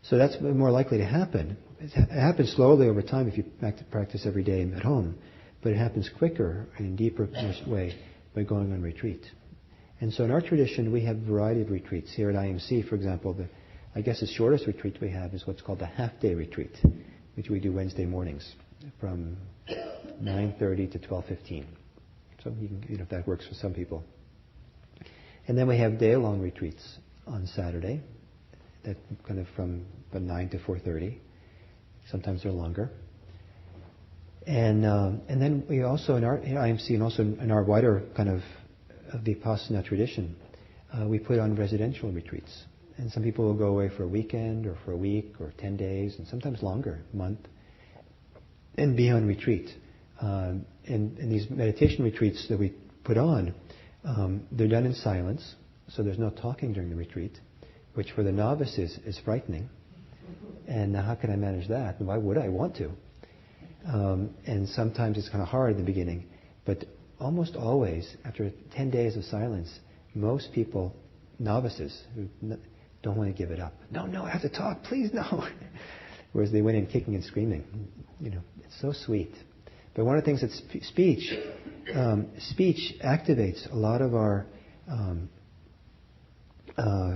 So that's more likely to happen. It happens slowly over time if you practice every day at home, but it happens quicker and in a deeper way by going on retreat. And so in our tradition, we have a variety of retreats. Here at IMC, for example, I guess the shortest retreat we have is what's called the half-day retreat, which we do Wednesday mornings from 9:30 to 12:15. So you can, if that works for some people. And then we have day-long retreats on Saturday, that kind of from about 9 to 4:30. Sometimes they're longer. And then we also in our IMC and also in our wider kind of Vipassana tradition, we put on residential retreats. And some people will go away for a weekend or for a week or 10 days and sometimes longer, a month, and be on retreat. And these meditation retreats that we put on, they're done in silence, so there's no talking during the retreat, which for the novices is frightening. And how can I manage that? And why would I want to? And sometimes it's kind of hard in the beginning, but almost always, after 10 days of silence, most people, novices, who don't want to give it up. No, I have to talk, please, no. Whereas they went in kicking and screaming. It's so sweet. But one of the things that's speech activates a lot of our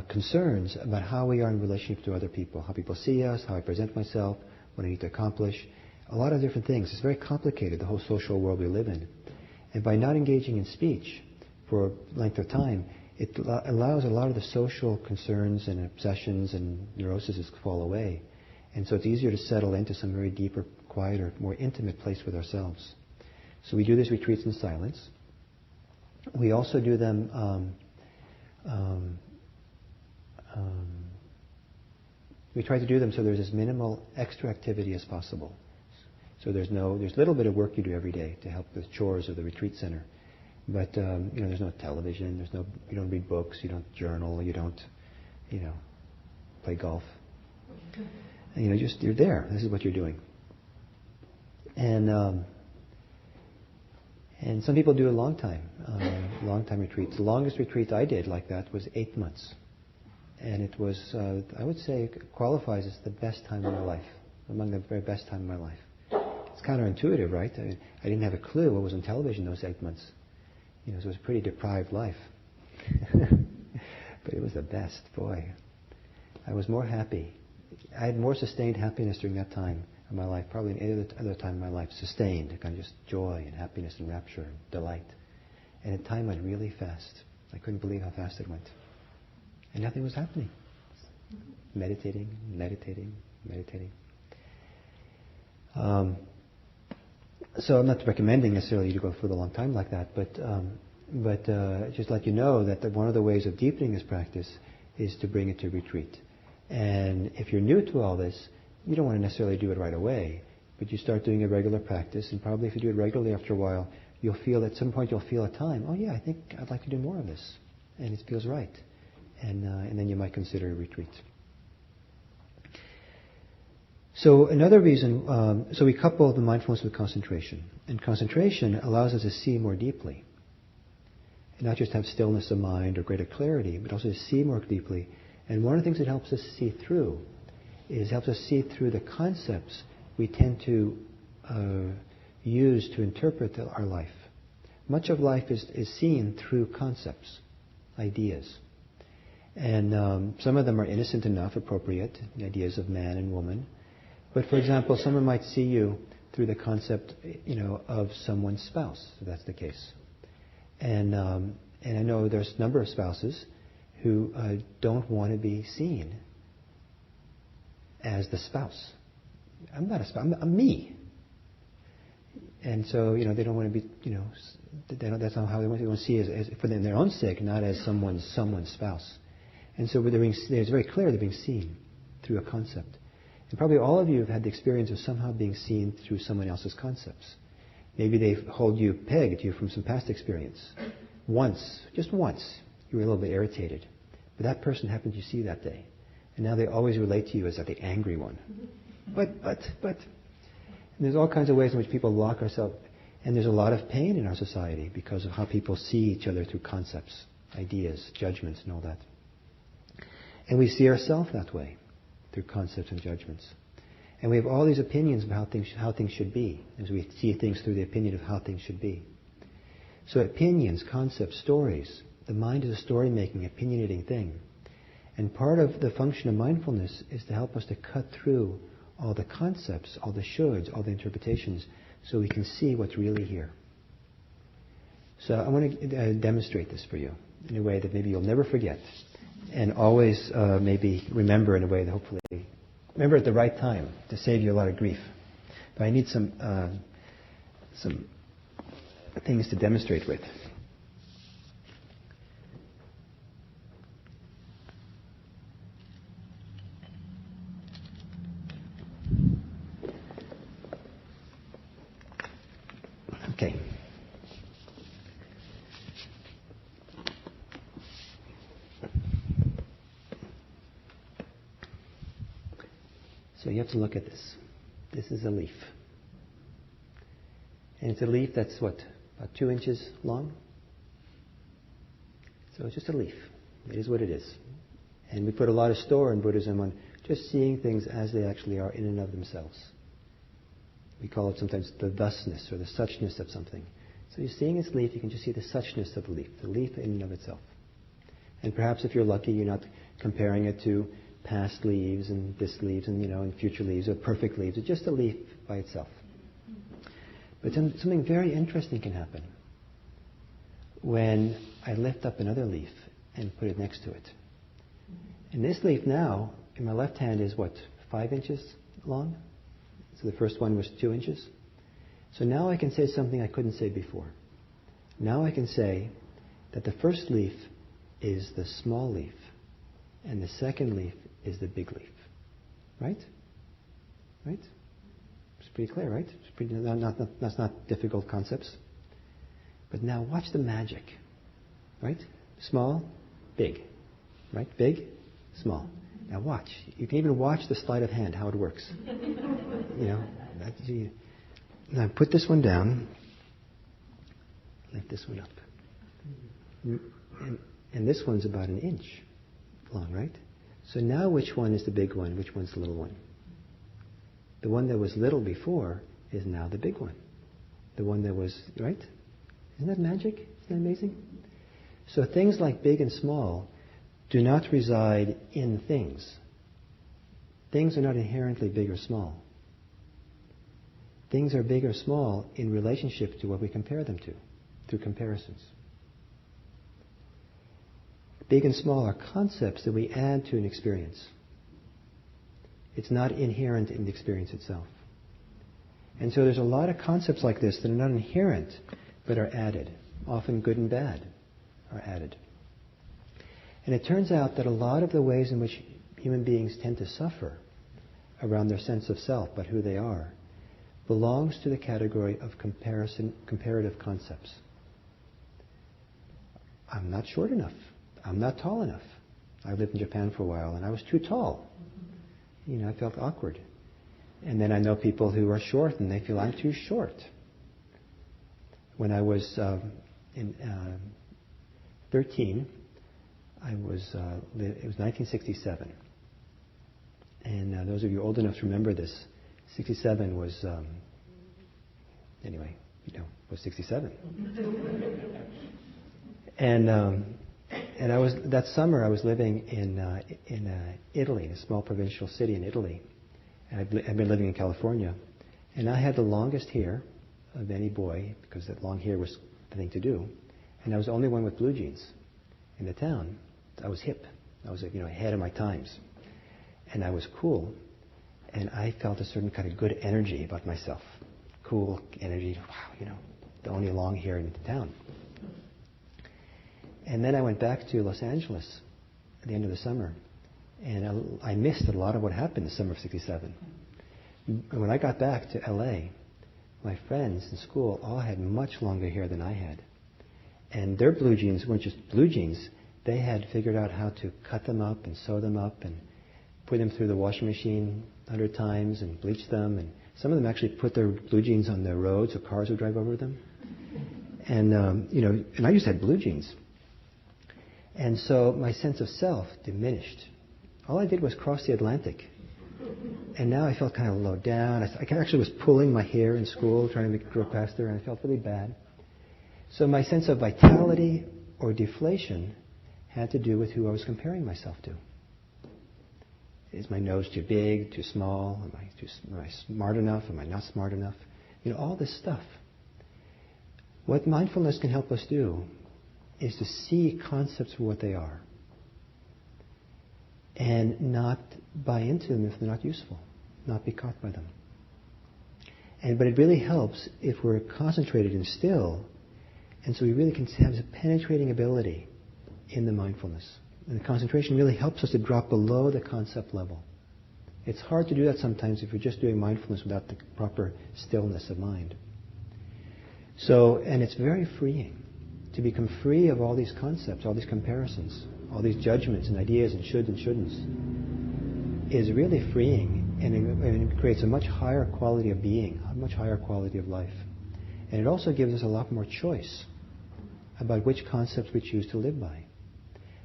concerns about how we are in relationship to other people, how people see us, how I present myself, what I need to accomplish, a lot of different things. It's very complicated, the whole social world we live in. And by not engaging in speech for a length of time, it allows a lot of the social concerns and obsessions and neuroses to fall away. And so it's easier to settle into some very deeper, quieter, more intimate place with ourselves. So we do these retreats in silence. We also do them, we try to do them so there's as minimal extra activity as possible. So there's little bit of work you do every day to help the chores of the retreat center. But, there's no television, you don't read books, you don't journal, you don't, play golf. And, you're there. This is what you're doing. And some people do a long time retreats. The longest retreat I did like that was 8 months. And it was, I would say, it qualifies as the best time of my life, among the very best time of my life. It's counterintuitive, right? I didn't have a clue what was on television those 8 months. So it was a pretty deprived life. But it was the best, boy. I was more happy. I had more sustained happiness during that time of my life, probably in any other time of my life. Sustained, kind of just joy and happiness and rapture and delight. And the time went really fast. I couldn't believe how fast it went. And nothing was happening. Meditating. So I'm not recommending necessarily you to go for the long time like that, but just let you know that one of the ways of deepening this practice is to bring it to retreat. And if you're new to all this, you don't want to necessarily do it right away, but you start doing a regular practice, and probably if you do it regularly after a while, you'll feel at some point a time, oh yeah, I think I'd like to do more of this, and it feels right. And then you might consider a retreat. So another reason, so we couple the mindfulness with concentration. And concentration allows us to see more deeply. And not just have stillness of mind or greater clarity, but also to see more deeply. And one of the things that helps us see through the concepts we tend to use to interpret our life. Much of life is seen through concepts, ideas. And some of them are innocent enough, appropriate, the ideas of man and woman. But for example, someone might see you through the concept, of someone's spouse, if that's the case. And I know there's a number of spouses who don't want to be seen as the spouse. I'm not a spouse. I'm me. And so, they don't want to be, that's not how they want to see it as for their own sake, not as someone's spouse. And so it's very clear they're being seen through a concept. And probably all of you have had the experience of somehow being seen through someone else's concepts. Maybe they hold you, pegged you from some past experience. Once, just once, you were a little bit irritated. But that person happened to see that day. And now they always relate to you as the angry one. But. And there's all kinds of ways in which people lock ourselves. And there's a lot of pain in our society because of how people see each other through concepts, ideas, judgments, and all that. And we see ourselves that way, through concepts and judgments. And we have all these opinions about how things should be, as we see things through the opinion of how things should be. So opinions, concepts, stories. The mind is a story-making, opinionating thing. And part of the function of mindfulness is to help us to cut through all the concepts, all the shoulds, all the interpretations, so we can see what's really here. So I want to demonstrate this for you in a way that maybe you'll never forget, and always maybe remember in a way that hopefully remember at the right time to save you a lot of grief. But I need some things to demonstrate with. Okay. So you have to look at this. This is a leaf. And it's a leaf that's about 2 inches long. So it's just a leaf. It is what it is. And we put a lot of store in Buddhism on just seeing things as they actually are in and of themselves. We call it sometimes the thusness or the suchness of something. So you're seeing this leaf, you can just see the suchness of the leaf in and of itself. And perhaps if you're lucky, you're not comparing it to past leaves and this leaves and future leaves or perfect leaves. It's just a leaf by itself. But something very interesting can happen when I lift up another leaf and put it next to it. And this leaf now, in my left hand, is 5 inches long? So the first one was 2 inches. So now I can say something I couldn't say before. Now I can say that the first leaf is the small leaf, and the second leaf is the big leaf. Right? Right? It's pretty clear, right? It's that's not difficult concepts. But now watch the magic. Right? Small, big. Right? Big, small. Now watch. You can even watch the sleight of hand, how it works. Now put this one down. Lift this one up. And this one's about 1 inch long, right? So now which one is the big one? Which one's the little one? The one that was little before is now the big one. The one that was, right? Isn't that magic? Isn't that amazing? So things like big and small do not reside in things. Things are not inherently big or small. Things are big or small in relationship to what we compare them to, through comparisons. Big and small are concepts that we add to an experience. It's not inherent in the experience itself. And so there's a lot of concepts like this that are not inherent, but are added. Often good and bad are added. And it turns out that a lot of the ways in which human beings tend to suffer around their sense of self, but who they are, belongs to the category of comparative concepts. I'm not short enough. I'm not tall enough. I lived in Japan for a while and I was too tall. I felt awkward. And then I know people who are short and they feel I'm too short. When I was 13, it was 1967. And those of you old enough to remember this, 67 was Anyway, was 67. And I was that summer I was living in Italy, in a small provincial city in Italy. And I'd been living in California, and I had the longest hair of any boy because that long hair was the thing to do. And I was the only one with blue jeans in the town. I was hip. I was ahead of my times, and I was cool. And I felt a certain kind of good energy about myself. Cool energy. Wow, the only long hair in the town. And then I went back to Los Angeles at the end of the summer. And I missed a lot of what happened the summer of 67. And when I got back to LA, my friends in school all had much longer hair than I had. And their blue jeans weren't just blue jeans. They had figured out how to cut them up and sew them up and put them through the washing machine 100 times and bleach them. And some of them actually put their blue jeans on the road so cars would drive over them. And, and I just had blue jeans. And so my sense of self diminished. All I did was cross the Atlantic. And now I felt kind of low down. I actually was pulling my hair in school, trying to make it grow faster, and I felt really bad. So my sense of vitality or deflation had to do with who I was comparing myself to. Is my nose too big, too small? Am I smart enough? Am I not smart enough? All this stuff. What mindfulness can help us do is to see concepts for what they are and not buy into them if they're not useful, not be caught by them. But it really helps if we're concentrated and still, and so we really can have a penetrating ability in the mindfulness. And the concentration really helps us to drop below the concept level. It's hard to do that sometimes if you're just doing mindfulness without the proper stillness of mind. So, and it's very freeing to become free of all these concepts, all these comparisons, all these judgments and ideas and shoulds and shouldn'ts is really freeing, and it creates a much higher quality of being, a much higher quality of life. And it also gives us a lot more choice about which concepts we choose to live by.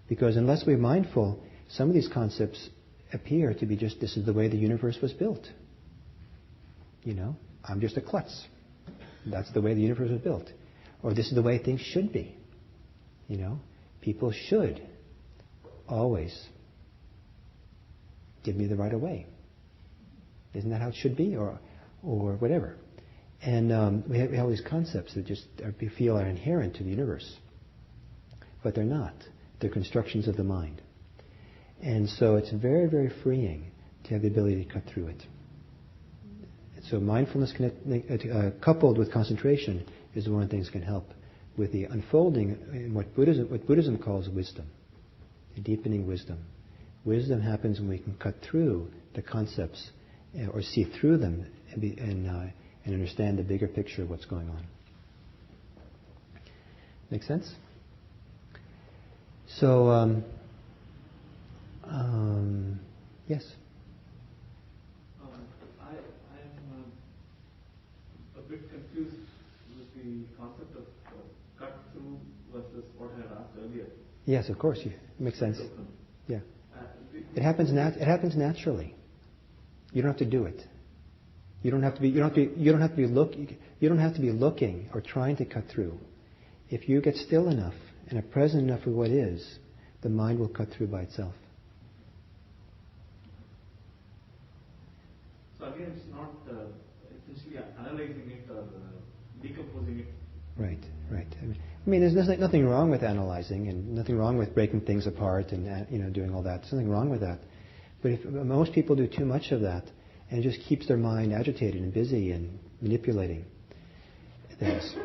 Because unless we're mindful, some of these concepts appear to be just, this is the way the universe was built. I'm just a klutz. That's the way the universe was built. Or this is the way things should be. People should always give me the right of way. Isn't that how it should be? Or whatever. And we have all these concepts that just we feel are inherent to the universe. But they're not. They're constructions of the mind. And so it's very, very freeing to have the ability to cut through it. So mindfulness coupled with concentration is one of the things that can help with the unfolding in what Buddhism calls wisdom, the deepening wisdom. Wisdom happens when we can cut through the concepts or see through them and understand the bigger picture of what's going on. Make sense? So, yes. I'm a bit confused with the concept of cut through versus what I had asked earlier. Yes, of course. Makes sense. Yeah. It happens naturally. You don't have to do it. You don't have to be looking or trying to cut through. If you get still enough and are present enough with what is, the mind will cut through by itself. So again, it's not essentially analyzing it or decomposing it. Right. I mean, there's nothing wrong with analyzing, and nothing wrong with breaking things apart and doing all that. There's nothing wrong with that. But if most people do too much of that, and it just keeps their mind agitated and busy and manipulating things.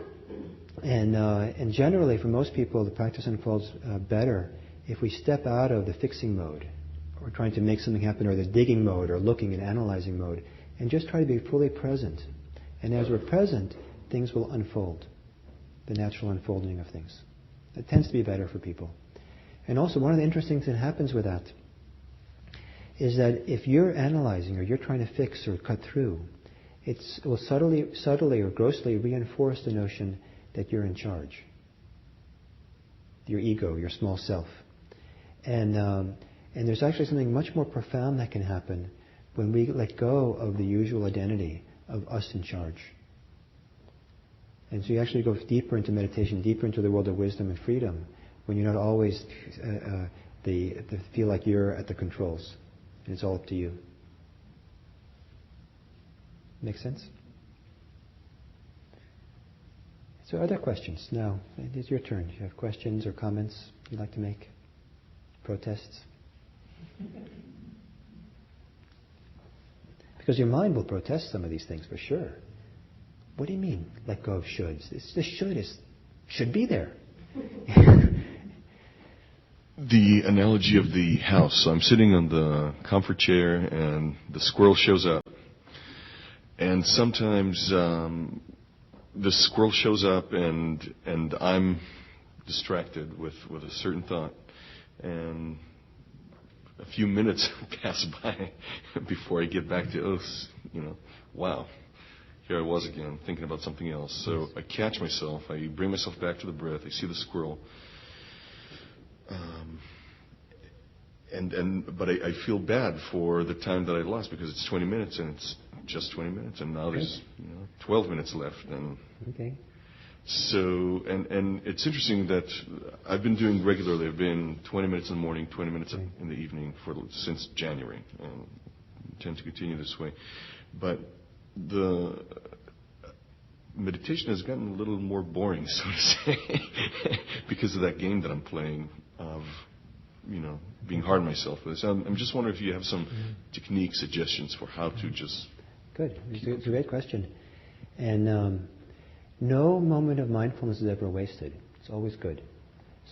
And generally, for most people, the practice unfolds better if we step out of the fixing mode, or trying to make something happen, or the digging mode, or looking and analyzing mode, and just try to be fully present. And as we're present, things will unfold, the natural unfolding of things. It tends to be better for people. And also, one of the interesting things that happens with that is that if you're analyzing or you're trying to fix or cut through, it will subtly or grossly reinforce the notion that you're in charge. Your ego, your small self. And there's actually something much more profound that can happen when we let go of the usual identity of us in charge. And so you actually go deeper into meditation, deeper into the world of wisdom and freedom, when you're not always feel like you're at the controls. And it's all up to you. Make sense? So other questions? Now, it is your turn. Do you have questions or comments you'd like to make? Protests? Because your mind will protest some of these things for sure. What do you mean, let go of shoulds? The should be there. The analogy of the house. So I'm sitting on the comfort chair and the squirrel shows up. And sometimes the squirrel shows up and I'm distracted with a certain thought. And a few minutes pass by before I get back to, wow, here I was again, thinking about something else. So I catch myself, I bring myself back to the breath, I see the squirrel. But I feel bad for the time that I lost because it's 20 minutes and it's just 20 minutes and now there's 12 minutes left. And okay. So, and it's interesting that I've been doing regularly. I've been 20 minutes in the morning, 20 minutes in the evening since January, and intend to continue this way. But the meditation has gotten a little more boring, so to say, because of that game that I'm playing of, being hard on myself with this. I'm just wondering if you have some technique suggestions for how to just... Good. It's a great question. And no moment of mindfulness is ever wasted. It's always good.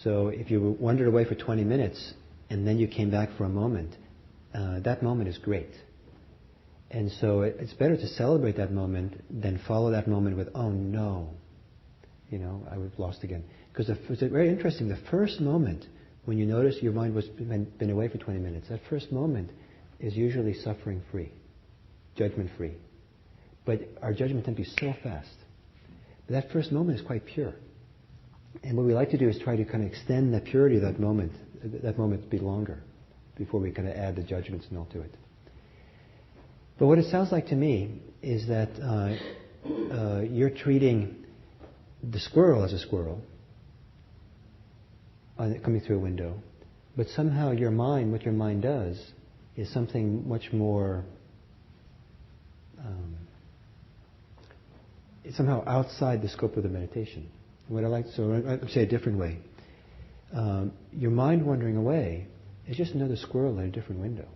So if you wandered away for 20 minutes and then you came back for a moment, that moment is great. And so it's better to celebrate that moment than follow that moment with, oh no, I was lost again. Because it's very interesting. The first moment when you notice your mind was been away for 20 minutes, that first moment is usually suffering free, judgment free. But our judgment tends to be so fast. But that first moment is quite pure. And what we like to do is try to kind of extend the purity of that moment to be longer before we kind of add the judgments and all to it. But what it sounds like to me is that you're treating the squirrel as a squirrel coming through a window, but somehow what your mind does is something much more it's somehow outside the scope of the meditation. I'd say a different way. Your mind wandering away is just another squirrel in a different window.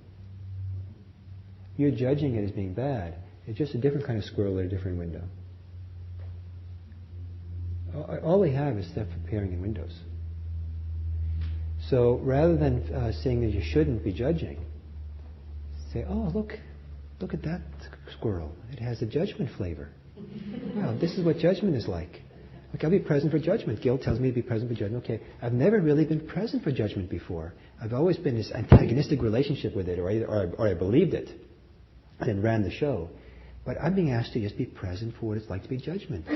You're judging it as being bad. It's just a different kind of squirrel in a different window. All we have is stuff appearing in windows. So rather than saying that you shouldn't be judging, say, oh, look at that squirrel. It has a judgment flavor. Wow, this is what judgment is like. Look, I'll be present for judgment. Guilt tells me to be present for judgment. Okay, I've never really been present for judgment before. I've always been in this antagonistic relationship with it, or I believed it, and then ran the show. But I'm being asked to just be present for what it's like to be judgment.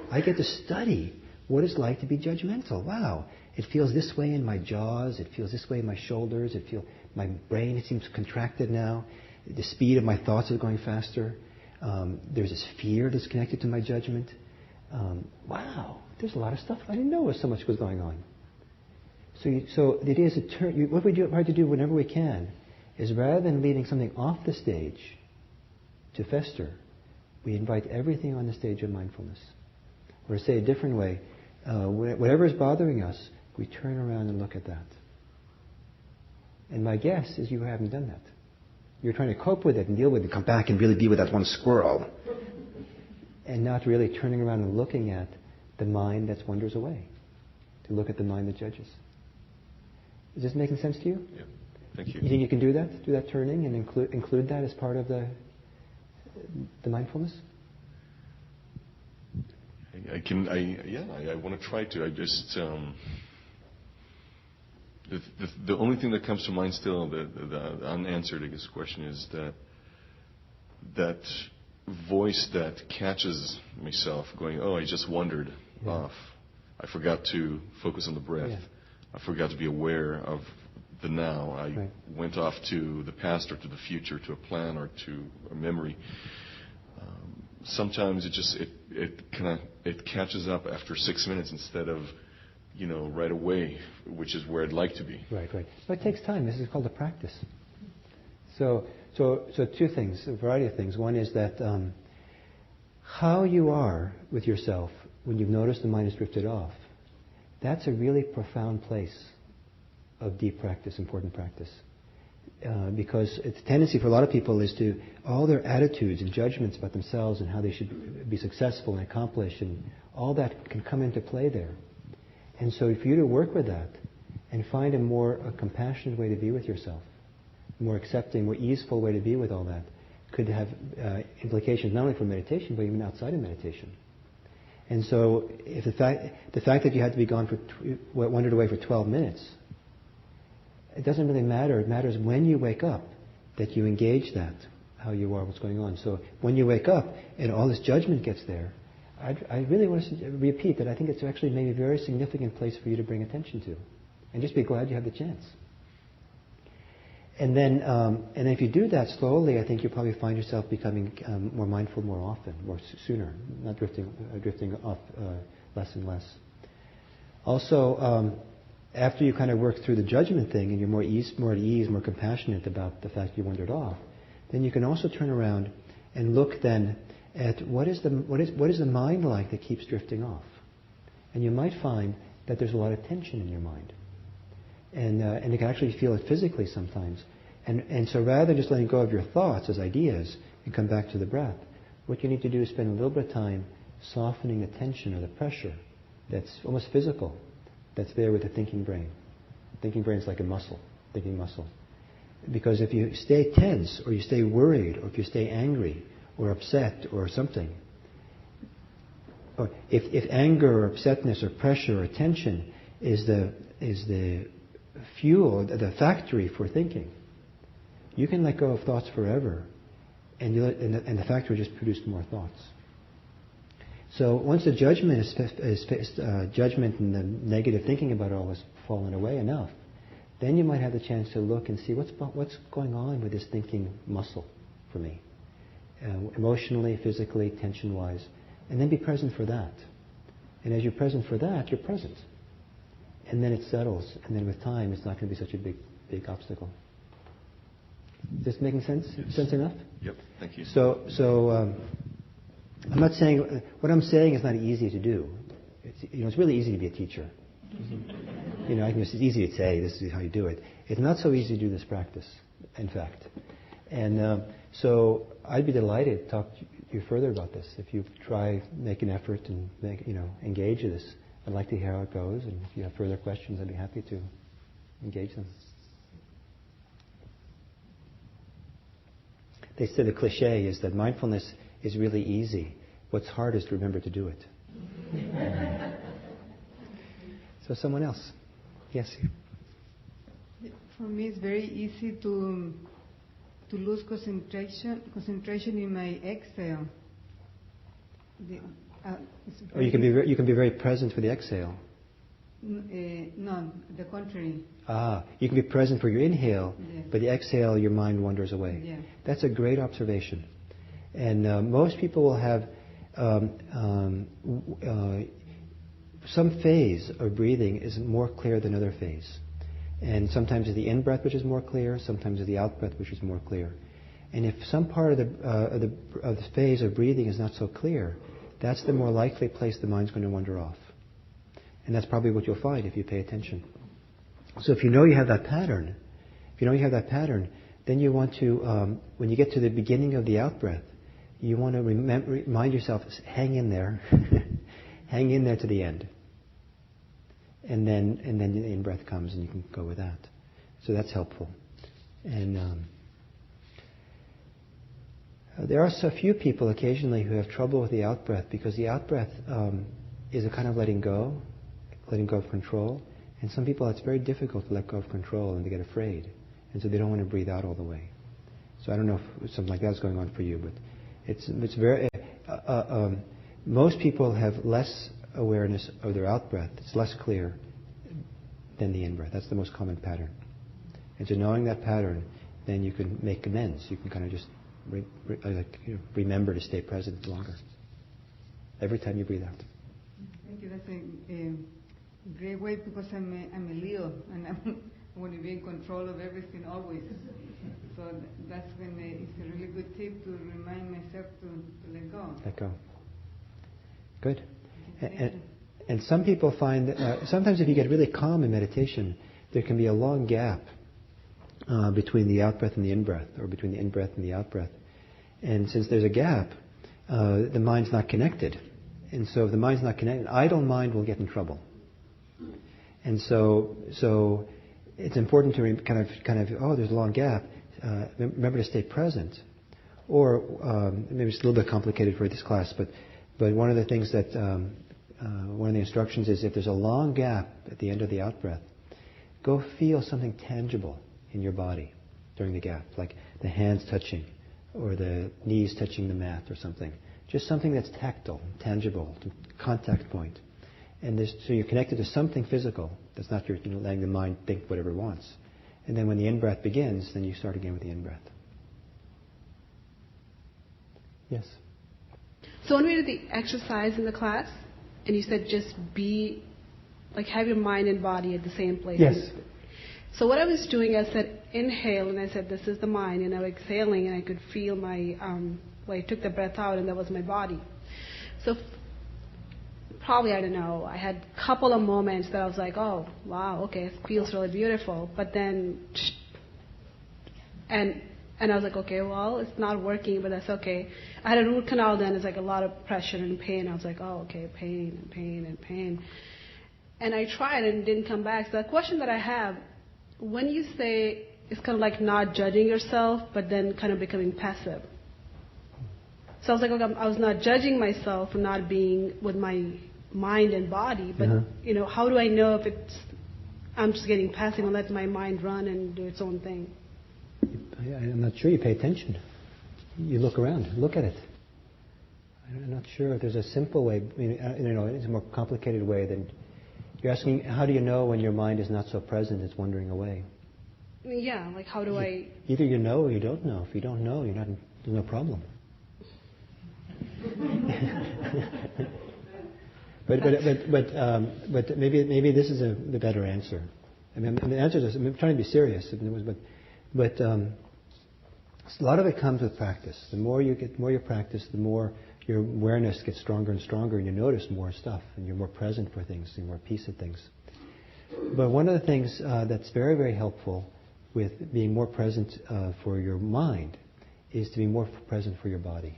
I get to study what it's like to be judgmental. Wow, it feels this way in my jaws. It feels this way in my shoulders. My brain, it seems contracted now. The speed of my thoughts is going faster. There's this fear that's connected to my judgment. Wow, there's a lot of stuff. I didn't know so much was going on. So it is a turn. What we try to do whenever we can is rather than leaving something off the stage to fester, we invite everything on the stage of mindfulness. Or to say a different way, whatever is bothering us, we turn around and look at that. And my guess is you haven't done that. You're trying to cope with it and deal with it, come back and really be with that one squirrel. And not really turning around and looking at the mind that wanders away. To look at the mind that judges. Is this making sense to you? Yeah. Thank you. You think you can do that? Do that turning and include that as part of the mindfulness? I want to try to. I just the only thing that comes to mind still, the unanswered, I guess, question is that voice that catches myself going, oh, I just wandered off. I forgot to focus on the breath. Yeah. I forgot to be aware of the now. I went off to the past or to the future, to a plan or to a memory. Sometimes it kind of it catches up after 6 minutes instead of, right away, which is where I'd like to be. Right. But it takes time. This is called a practice. So two things, a variety of things. One is that how you are with yourself when you've noticed the mind has drifted off, that's a really profound place of deep practice, important practice. Because it's a tendency for a lot of people is to, all their attitudes and judgments about themselves and how they should be successful and accomplish, and all that can come into play there. And so for you to work with that and find a compassionate way to be with yourself, more accepting, more easeful way to be with all that, could have implications not only for meditation, but even outside of meditation. And so if the fact that you had to be gone wandered away for 12 minutes, it doesn't really matter. It matters when you wake up that you engage that, how you are, what's going on. So when you wake up and all this judgment gets there, I really want to repeat that I think it's actually maybe a very significant place for you to bring attention to. And just be glad you have the chance. And then if you do that slowly, I think you'll probably find yourself becoming more mindful more often, more sooner, not drifting off less and less. Also, after you kind of work through the judgment thing and you're more at ease, more compassionate about the fact you wandered off, then you can also turn around and look then at what is the mind like that keeps drifting off. And you might find that there's a lot of tension in your mind. And you can actually feel it physically sometimes. And so rather than just letting go of your thoughts as ideas and come back to the breath, what you need to do is spend a little bit of time softening the tension or the pressure that's almost physical, that's there with the thinking brain. Thinking brain is like a muscle, thinking muscle. Because if you stay tense, or you stay worried, or if you stay angry, or upset, or something, or if anger, or upsetness, or pressure, or tension is the fuel, the factory for thinking, you can let go of thoughts forever, and the factory just produced more thoughts. So once the judgment judgment and the negative thinking about it all has fallen away enough, then you might have the chance to look and see what's going on with this thinking muscle for me, emotionally, physically, tension-wise, and then be present for that. And as you're present for that, you're present. And then it settles, and then with time, it's not going to be such a big obstacle. Is this making sense? Yes. Sense enough? Yep. Thank you. So I'm not saying what I'm saying is not easy to do. It's really easy to be a teacher. It's easy to say this is how you do it. It's not so easy to do this practice, in fact. And so I'd be delighted to talk to you further about this. If you try, make an effort and engage in this, I'd like to hear how it goes. And if you have further questions, I'd be happy to engage them. They say the cliche is that mindfulness is really easy. What's hard is to remember to do it. So someone else. Yes. For me, it's very easy to lose concentration in my exhale. Or you can be very present for the exhale. No, the contrary. You can be present for your inhale, Yes. but the exhale, your mind wanders away. Yeah. That's a great observation. And most people will have some phase of breathing is more clear than other phase. And sometimes it's the in-breath which is more clear, sometimes it's the out-breath which is more clear. And if some part of the phase of breathing is not so clear, that's the more likely place the mind's going to wander off. And that's probably what you'll find if you pay attention. So if you know you have that pattern, then you want to, when you get to the beginning of the out-breath, you want to remind yourself, hang in there, hang in there to the end. And then the in-breath comes and you can go with that. So that's helpful. And there are so few people occasionally who have trouble with the out-breath because the out-breath is a kind of letting go of control. And some people it's very difficult to let go of control and they get afraid. And so they don't want to breathe out all the way. So I don't know if something like that's going on for you, but it's very... most people have less awareness of their out-breath. It's less clear than the in-breath. That's the most common pattern. And so knowing that pattern, then you can make amends. You can kind of just remember to stay present longer every time you breathe out. thank you. That's a great way because I'm a Leo and I want to be in control of everything always. So that's when it's a really good tip to remind myself to let go. Let go. Good. And some people find that sometimes if you get really calm in meditation, there can be a long gap between the out-breath and the in-breath, or between the in-breath and the out-breath. And since there's a gap, the mind's not connected. And so if the mind's not connected, idle mind will get in trouble. And so it's important to kind of there's a long gap. Remember to stay present. Or maybe it's a little bit complicated for this class, but one of the things that one of the instructions is if there's a long gap at the end of the out-breath, go feel something tangible in your body during the gap, like the hands touching or the knees touching the mat or something. Just something that's tactile, tangible, contact point. And so you're connected to something physical that's not your letting the mind think whatever it wants. And then when the in-breath begins, then you start again with the in-breath. Yes? So when we did the exercise in the class, and you said just be, like have your mind and body at the same place. Yes. So what I was doing, I said inhale, and I said this is the mind, and I was exhaling, and I could feel my, I took the breath out, and that was my body. So probably, I don't know, I had a couple of moments that I was like, oh, wow, okay, it feels really beautiful. But then, and I was like, okay, well, it's not working, but that's okay. I had a root canal then, it's like a lot of pressure and pain. I was like, oh, okay, pain and pain and pain. And I tried and it didn't come back. So the question that I have, when you say it's kind of like not judging yourself, but then kind of becoming passive. So I was like, okay, I was not judging myself for not being with my mind and body, but how do I know if I'm just getting passive and let my mind run and do its own thing? I'm not sure. You pay attention. You look around. Look at it. I'm not sure if there's a simple way. It's a more complicated way than you're asking. How do you know when your mind is not so present? It's wandering away. Yeah, like how do I? Either you know or you don't know. If you don't know, there's no problem. But maybe this is the better answer. I mean, the answer is I'm trying to be serious, but a lot of it comes with practice. The more you practice, the more your awareness gets stronger and stronger, and you notice more stuff, and you're more present for things, you're more peace at things. But one of the things that's very, very helpful with being more present for your mind is to be more present for your body.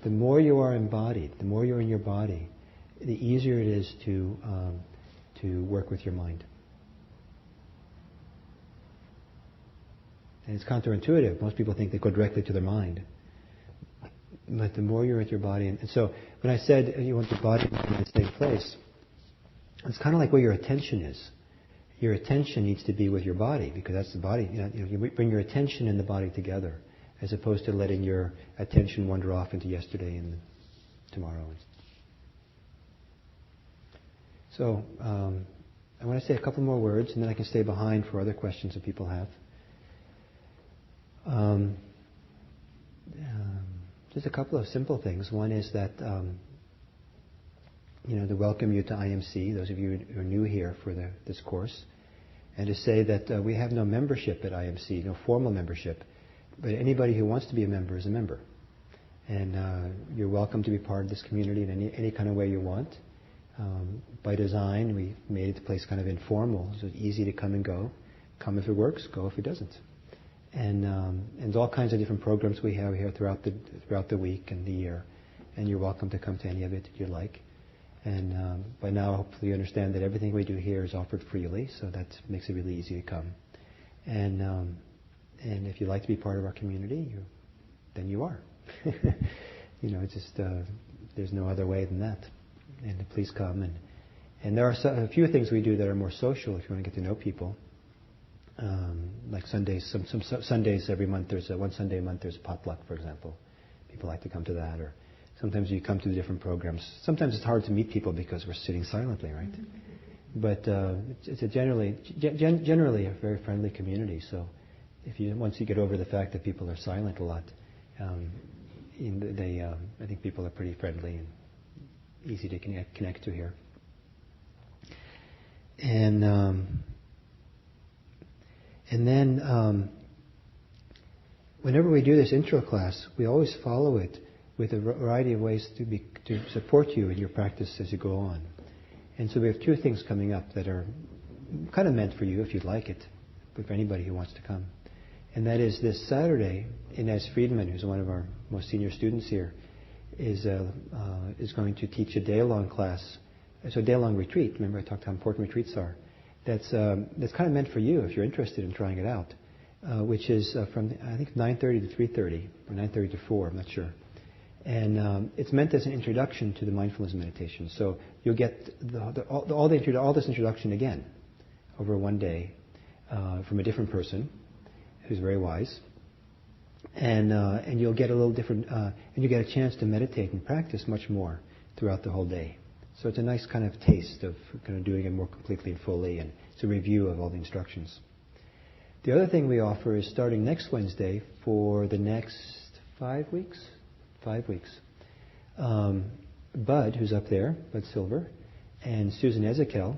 The more you are embodied, the more you're in your body, the easier it is to work with your mind. And it's counterintuitive. Most people think they go directly to their mind. But the more you're with your body, and so when I said you want your body in the same place, it's kind of like where your attention is. Your attention needs to be with your body because that's the body. You bring your attention and the body together, as opposed to letting your attention wander off into yesterday and tomorrow. So I want to say a couple more words, and then I can stay behind for other questions that people have. Just a couple of simple things. One is that, to welcome you to IMC, those of you who are new here for this course, and to say that we have no membership at IMC, no formal membership, but anybody who wants to be a member is a member. And you're welcome to be part of this community in any kind of way you want. By design, we made the place kind of informal, so it's easy to come and go. Come if it works, go if it doesn't. And there's all kinds of different programs we have here throughout the week and the year, and you're welcome to come to any of it if you'd like. And by now, hopefully, you understand that everything we do here is offered freely, so that makes it really easy to come. And if you'd like to be part of our community, then you are. It's just there's no other way than that. And please come. And there are a few things we do that are more social if you want to get to know people. Like Sundays, some Sundays every month, there's one Sunday a month there's a potluck, for example. People like to come to that. Or sometimes you come to the different programs. Sometimes it's hard to meet people because we're sitting silently, right? But it's generally a very friendly community. So once you get over the fact that people are silent a lot, I think people are pretty friendly and easy to connect to here. And then whenever we do this intro class, we always follow it with a variety of ways to support you in your practice as you go on. And so we have 2 things coming up that are kind of meant for you if you'd like it, but for anybody who wants to come. And that is this Saturday, Inez Friedman, who's one of our most senior students here, is going to teach a day-long class. It's a day-long retreat. Remember I talked how important retreats are. That's kind of meant for you if you're interested in trying it out, which is from, I think, 9:30 to 3:30, or 9:30 to 4, I'm not sure. And it's meant as an introduction to the mindfulness meditation. So you'll get all this introduction again over one day from a different person who's very wise. And you'll get a little different, and you get a chance to meditate and practice much more throughout the whole day. So it's a nice kind of taste of kind of doing it more completely and fully, and it's a review of all the instructions. The other thing we offer is starting next Wednesday for the next 5 weeks. Bud, who's up there, Bud Silver, and Susan Ezekiel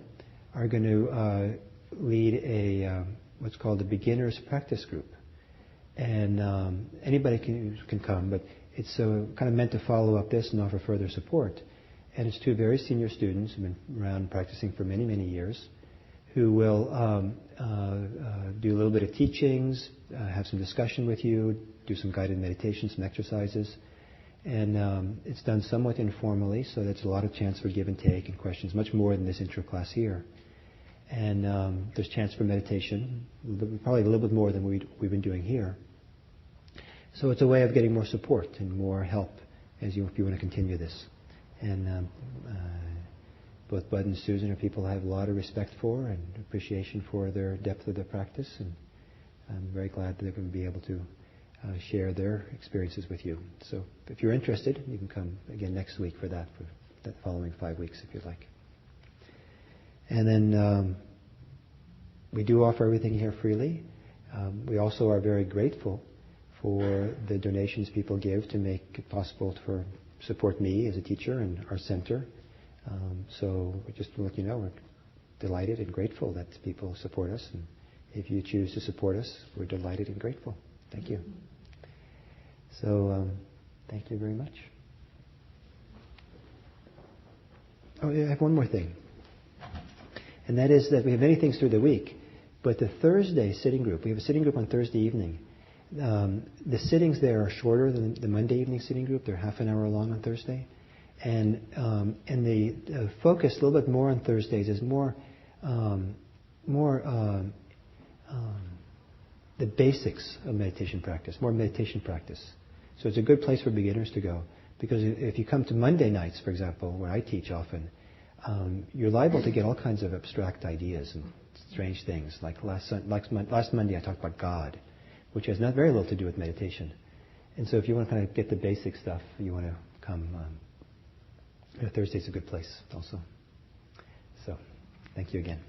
are going to lead a what's called a beginner's practice group. And anybody can come, but it's kind of meant to follow up this and offer further support. And it's 2 very senior students who've been around practicing for many, many years, who will do a little bit of teachings, have some discussion with you, do some guided meditation, some exercises. And it's done somewhat informally, so there's a lot of chance for give and take and questions, much more than this intro class here. And there's chance for meditation, probably a little bit more than we've been doing here. So it's a way of getting more support and more help if you want to continue this. And both Bud and Susan are people I have a lot of respect for and appreciation for their depth of their practice. And I'm very glad that they're going to be able to share their experiences with you. So if you're interested, you can come again next week for that following 5 weeks if you'd like. And then we do offer everything here freely. We also are very grateful for the donations people give to make it possible for support me as a teacher and our center. So just to let you know, we're delighted and grateful that people support us. And if you choose to support us, we're delighted and grateful. Thank you. So thank you very much. Oh, yeah, I have one more thing. And that is that we have many things through the week, but the Thursday sitting group, we have a sitting group on Thursday evening. The sittings there are shorter than the Monday evening sitting group. They're half an hour long on Thursday. And the focus a little bit more on Thursdays is more the basics of meditation practice, more meditation practice. So it's a good place for beginners to go. Because if you come to Monday nights, for example, where I teach often, you're liable to get all kinds of abstract ideas and strange things. Like last Monday I talked about God, which has not very little to do with meditation. And so if you want to kind of get the basic stuff, you want to come. Thursday's a good place also. So thank you again.